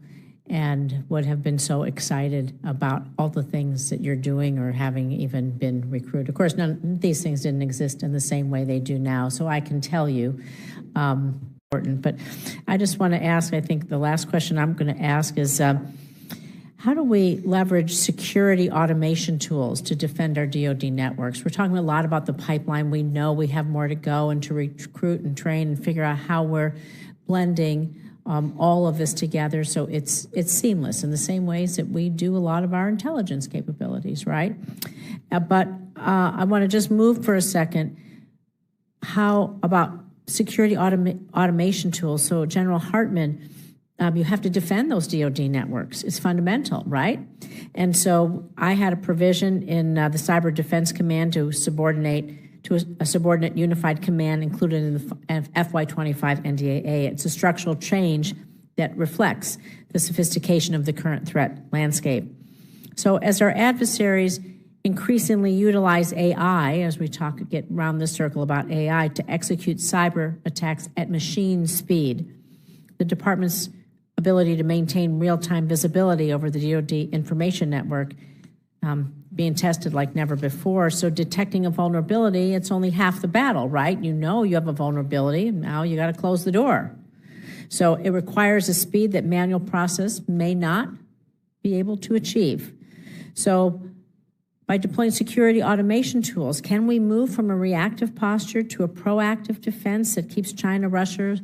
and would have been so excited about all the things that you're doing or having even been recruited. Of course, none of these things didn't exist in the same way they do now, so I can tell you important. But I just want to ask, I think the last question I'm going to ask is, how do we leverage security automation tools to defend our DoD networks? We're talking a lot about the pipeline. We know we have more to go, and to recruit and train and figure out how we're blending all of this together so it's seamless in the same ways that we do a lot of our intelligence capabilities, right? But I want to just move for a second. How about security automation tools? So General Hartman, you have to defend those DoD networks. It's fundamental, right? And so I had a provision in the Cyber Defense Command to subordinate to a subordinate unified command included in the FY25 NDAA. It's a structural change that reflects the sophistication of the current threat landscape. So as our adversaries increasingly utilize AI, as we get around this circle about AI, to execute cyber attacks at machine speed, the department's ability to maintain real-time visibility over the DoD information network being tested like never before. So detecting a vulnerability, it's only half the battle, right? You know you have a vulnerability, and now you got to close the door. So it requires a speed that manual process may not be able to achieve. So by deploying security automation tools, can we move from a reactive posture to a proactive defense that keeps China, Russia,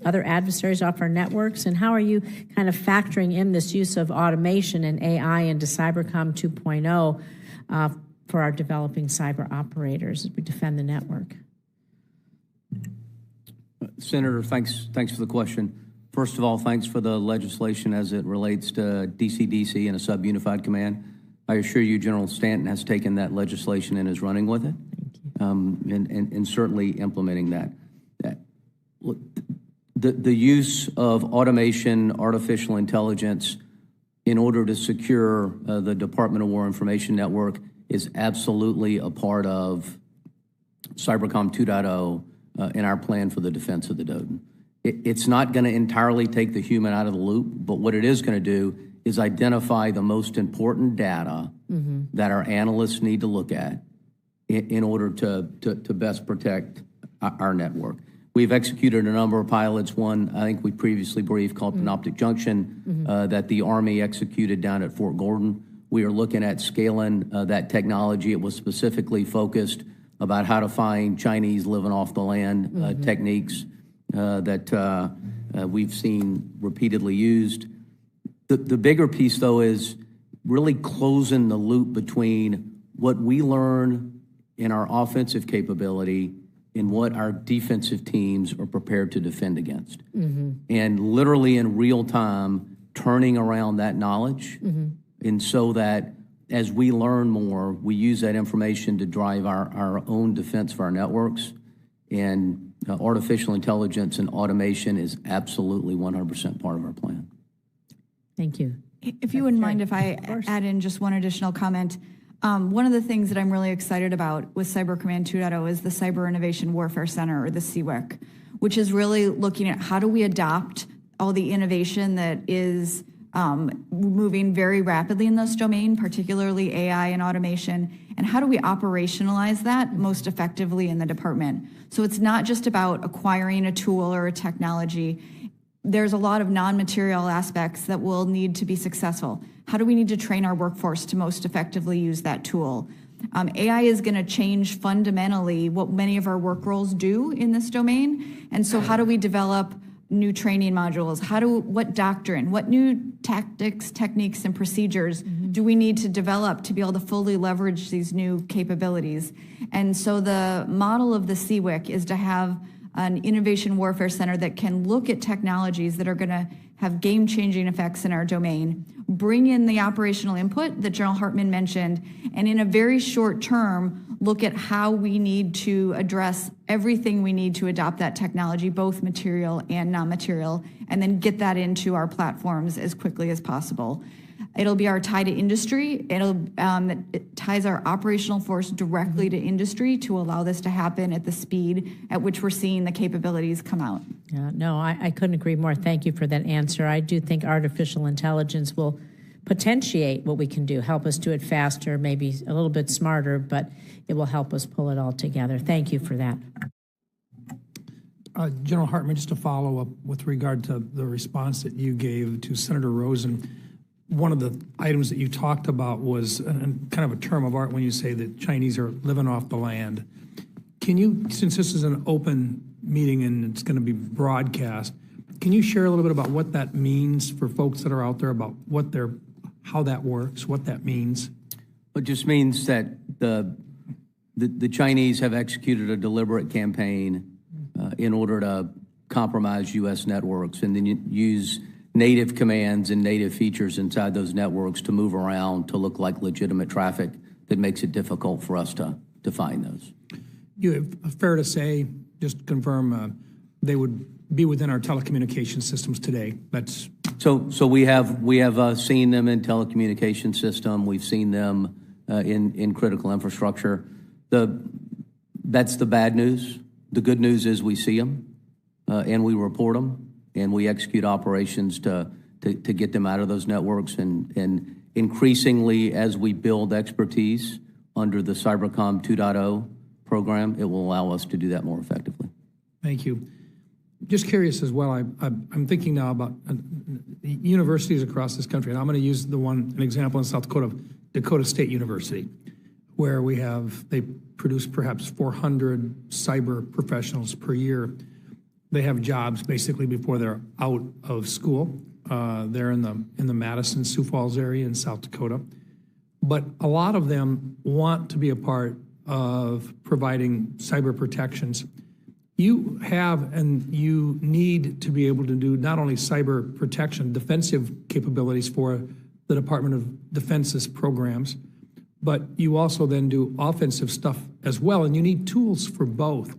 other adversaries off our networks? And how are you kind of factoring in this use of automation and AI into Cybercom 2.0 for our developing cyber operators as we defend the network? Senator, thanks for the question. First of all, thanks for the legislation as it relates to DC and a sub-unified command. I assure you General Stanton has taken that legislation and is running with it, and certainly implementing that. The use of automation, artificial intelligence in order to secure the Department of War Information Network is absolutely a part of Cybercom 2.0 in our plan for the defense of the DoD. It's not going to entirely take the human out of the loop, but what it is going to do is identify the most important data that our analysts need to look at in order to best protect our network. We've executed a number of pilots. One, I think we previously briefed, called Panoptic Junction, that the Army executed down at Fort Gordon. We are looking at scaling that technology. It was specifically focused about how to find Chinese living off the land techniques that we've seen repeatedly used. The bigger piece, though, is really closing the loop between what we learn in our offensive capability and what our defensive teams are prepared to defend against. And literally in real time, turning around that knowledge, and so that as we learn more, we use that information to drive our own defense of our networks. And artificial intelligence and automation is absolutely 100% part of our plan. Thank you. If you wouldn't mind if I add in just one additional comment. One of the things that I'm really excited about with Cyber Command 2.0 is the Cyber Innovation Warfare Center, or the CWIC, which is really looking at how do we adopt all the innovation that is moving very rapidly in this domain, particularly AI and automation, and how do we operationalize that most effectively in the department? So it's not just about acquiring a tool or a technology. There's a lot of non-material aspects that will need to be successful. How do we need to train our workforce to most effectively use that tool? AI is going to change fundamentally what many of our work roles do in this domain. And so how do we develop new training modules? What doctrine, what new tactics, techniques, and procedures do we need to develop to be able to fully leverage these new capabilities? And so the model of the CWIC is to have an innovation warfare center that can look at technologies that are going to have game-changing effects in our domain, bring in the operational input that General Hartman mentioned, and in a very short term, look at how we need to address everything we need to adopt that technology, both material and non-material, and then get that into our platforms as quickly as possible. It'll be our tie to industry. It ties our operational force directly to industry to allow this to happen at the speed at which we're seeing the capabilities come out. No, I couldn't agree more. Thank you for that answer. I do think artificial intelligence will potentiate what we can do, help us do it faster, maybe a little bit smarter, but it will help us pull it all together. Thank you for that. General Hartman, just to follow up with regard to the response that you gave to Senator Rosen, one of the items that you talked about was kind of a term of art when you say that Chinese are living off the land. Can you, since this is an open meeting and it's going to be broadcast, can you share a little bit about what that means for folks that are out there, about how that works, what that means? It just means that the Chinese have executed a deliberate campaign in order to compromise U.S. networks and then use native commands and native features inside those networks to move around to look like legitimate traffic that makes it difficult for us to find those. Fair to say, just confirm, they would be within our telecommunication systems today. That's so we have seen them in telecommunication system. We've seen them in critical infrastructure. That's the bad news. The good news is we see them and we report them and we execute operations to get them out of those networks. And increasingly, as we build expertise under the Cybercom 2.0 program, it will allow us to do that more effectively. Thank you. Just curious as well, I'm thinking now about universities across this country, and I'm going to use an example in South Dakota, Dakota State University, where they produce perhaps 400 cyber professionals per year. They have jobs basically before they're out of school. They're in the Madison, Sioux Falls area in South Dakota. But a lot of them want to be a part of providing cyber protections. You have and you need to be able to do not only cyber protection, defensive capabilities for the Department of Defense's programs, but you also then do offensive stuff as well, and you need tools for both.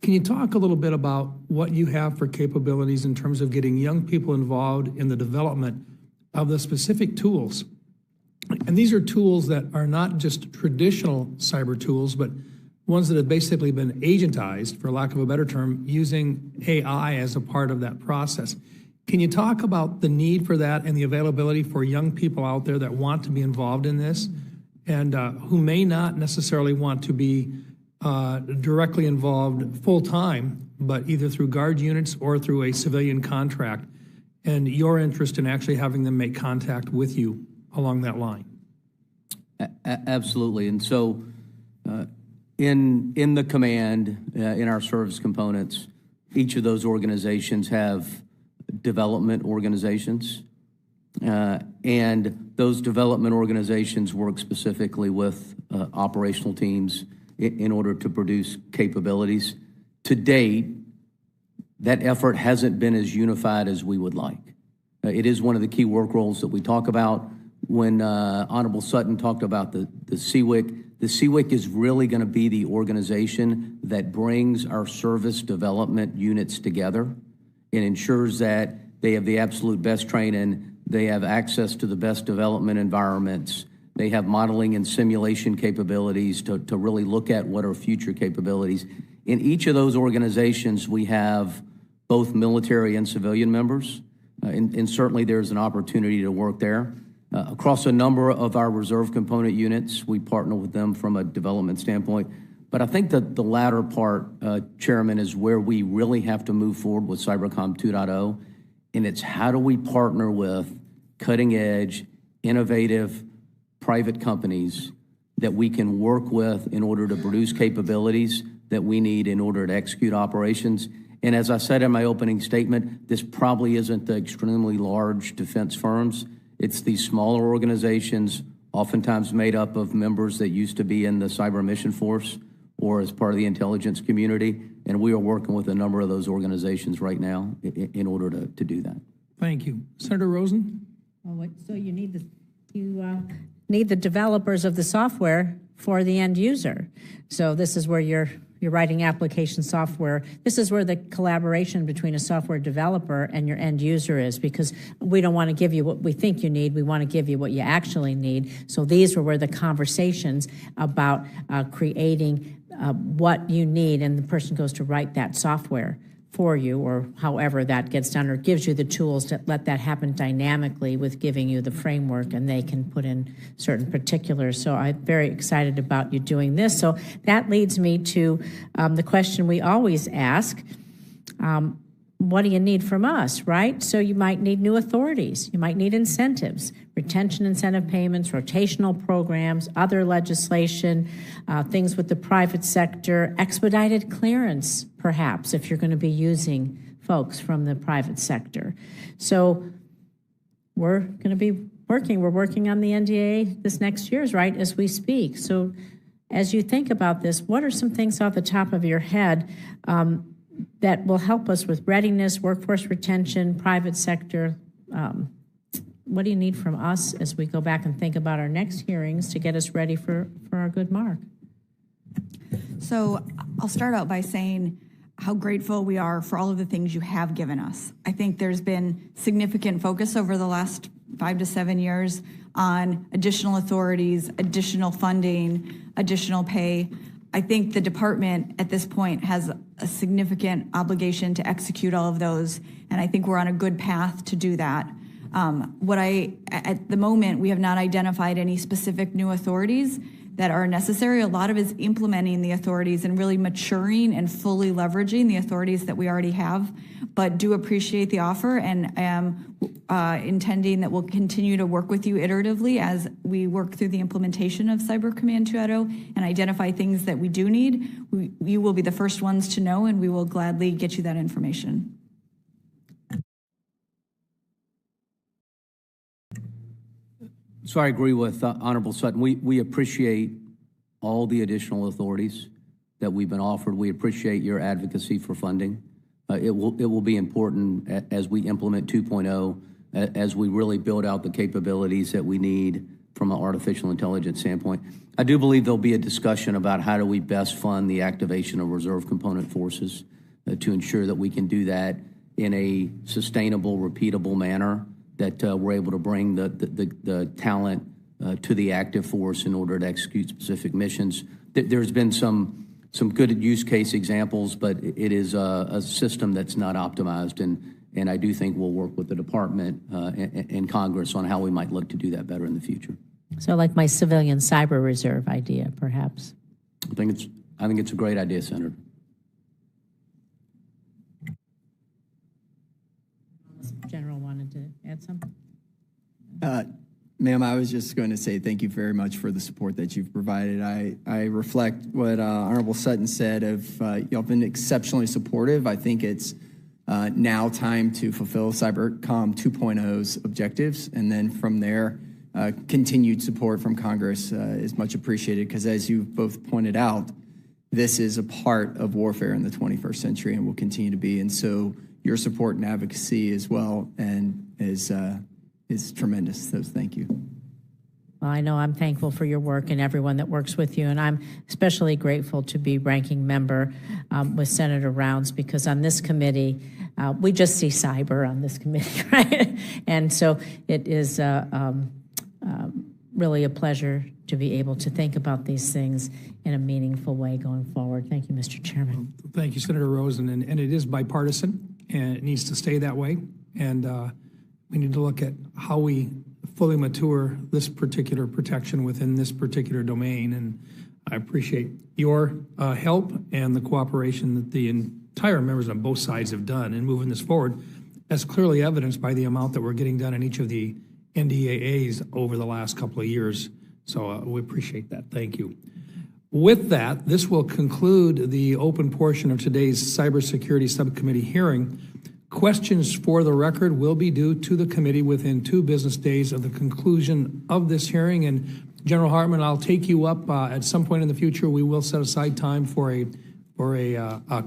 Can you talk a little bit about what you have for capabilities in terms of getting young people involved in the development of the specific tools? And these are tools that are not just traditional cyber tools, but ones that have basically been agentized, for lack of a better term, using AI as a part of that process. Can you talk about the need for that and the availability for young people out there that want to be involved in this and who may not necessarily want to be directly involved full-time, but either through guard units or through a civilian contract, and your interest in actually having them make contact with you along that line? Absolutely. And so in the command, in our service components, each of those organizations have development organizations. And those development organizations work specifically with operational teams in order to produce capabilities. To date, that effort hasn't been as unified as we would like. It is one of the key work roles that we talk about. When Honorable Sutton talked about the CWIC is really going to be the organization that brings our service development units together and ensures that they have the absolute best training, they have access to the best development environments, they have modeling and simulation capabilities to really look at what are future capabilities. In each of those organizations, we have both military and civilian members, and certainly there's an opportunity to work there. Across a number of our reserve component units, we partner with them from a development standpoint. But I think that the latter part, Chairman, is where we really have to move forward with Cybercom 2.0, and it's how do we partner with cutting-edge, innovative private companies that we can work with in order to produce capabilities that we need in order to execute operations. And as I said in my opening statement, this probably isn't the extremely large defense firms. It's these smaller organizations, oftentimes made up of members that used to be in the cyber mission force or as part of the intelligence community. And we are working with a number of those organizations right now in order to do that. Thank you. Senator Rosen? So you need the developers of the software for the end user. So this is where you're writing application software. This is where the collaboration between a software developer and your end user is, because we don't want to give you what we think you need. We want to give you what you actually need. So these are where the conversations about creating what you need, and the person goes to write that software for you, or however that gets done, or gives you the tools to let that happen dynamically with giving you the framework, and they can put in certain particulars. So I'm very excited about you doing this. So that leads me to the question we always ask. What do you need from us, right? So you might need new authorities. You might need incentives, retention incentive payments, rotational programs, other legislation, things with the private sector, expedited clearance, perhaps, if you're going to be using folks from the private sector. So we're going to be working. We're working on the NDA this next year, right, as we speak. So as you think about this, what are some things off the top of your head that will help us with readiness, workforce retention, private sector? What do you need from us as we go back and think about our next hearings to get us ready for our good mark? So I'll start out by saying how grateful we are for all of the things you have given us. I think there's been significant focus over the last 5 to 7 years on additional authorities, additional funding, additional pay. I think the department at this point has a significant obligation to execute all of those, and I think we're on a good path to do that. At the moment, we have not identified any specific new authorities that are necessary. A lot of it is implementing the authorities and really maturing and fully leveraging the authorities that we already have, but do appreciate the offer and am intending that we'll continue to work with you iteratively as we work through the implementation of Cyber Command 2.0 and identify things that we do need. You will be the first ones to know, and we will gladly get you that information. So I agree with Honorable Sutton. We appreciate all the additional authorities that we've been offered. We appreciate your advocacy for funding. It will be important as we implement 2.0, as we really build out the capabilities that we need from an artificial intelligence standpoint. I do believe there'll be a discussion about how do we best fund the activation of reserve component forces to ensure that we can do that in a sustainable, repeatable manner, that we're able to bring the talent to the active force in order to execute specific missions. There's been some good use case examples, but it is a system that's not optimized, and I do think we'll work with the department and Congress on how we might look to do that better in the future. So like my civilian cyber reserve idea, perhaps. I think it's a great idea, Senator. General wanted to add something? Ma'am, I was just going to say thank you very much for the support that you've provided. I reflect what Honorable Sutton said of y'all been exceptionally supportive. I think it's now time to fulfill Cybercom 2.0's objectives, and then from there, continued support from Congress is much appreciated, because as you both pointed out, this is a part of warfare in the 21st century and will continue to be. And so your support and advocacy as well and is tremendous. So thank you. Well, I know I'm thankful for your work and everyone that works with you, and I'm especially grateful to be ranking member with Senator Rounds, because on this committee, we just see cyber on this committee, right? And so it is really a pleasure to be able to think about these things in a meaningful way going forward. Thank you, Mr. Chairman. Thank you, Senator Rosen, and it is bipartisan, and it needs to stay that way. And we need to look at how we fully mature this particular protection within this particular domain. And I appreciate your help and the cooperation that the entire members on both sides have done in moving this forward, as clearly evidenced by the amount that we're getting done in each of the NDAAs over the last couple of years. So we appreciate that. Thank you. With that, this will conclude the open portion of today's Cybersecurity Subcommittee hearing. Questions for the record will be due to the committee within 2 business days of the conclusion of this hearing. And General Hartman, I'll take you up at some point in the future. We will set aside time for a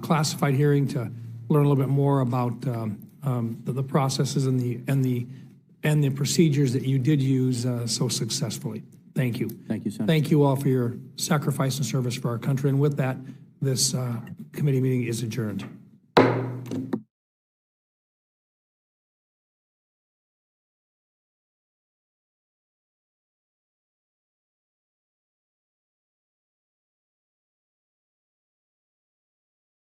classified hearing to learn a little bit more about the processes and the procedures that you did use so successfully. Thank you. Thank you, Senator. Thank you all for your sacrifice and service for our country. And with that, this committee meeting is adjourned.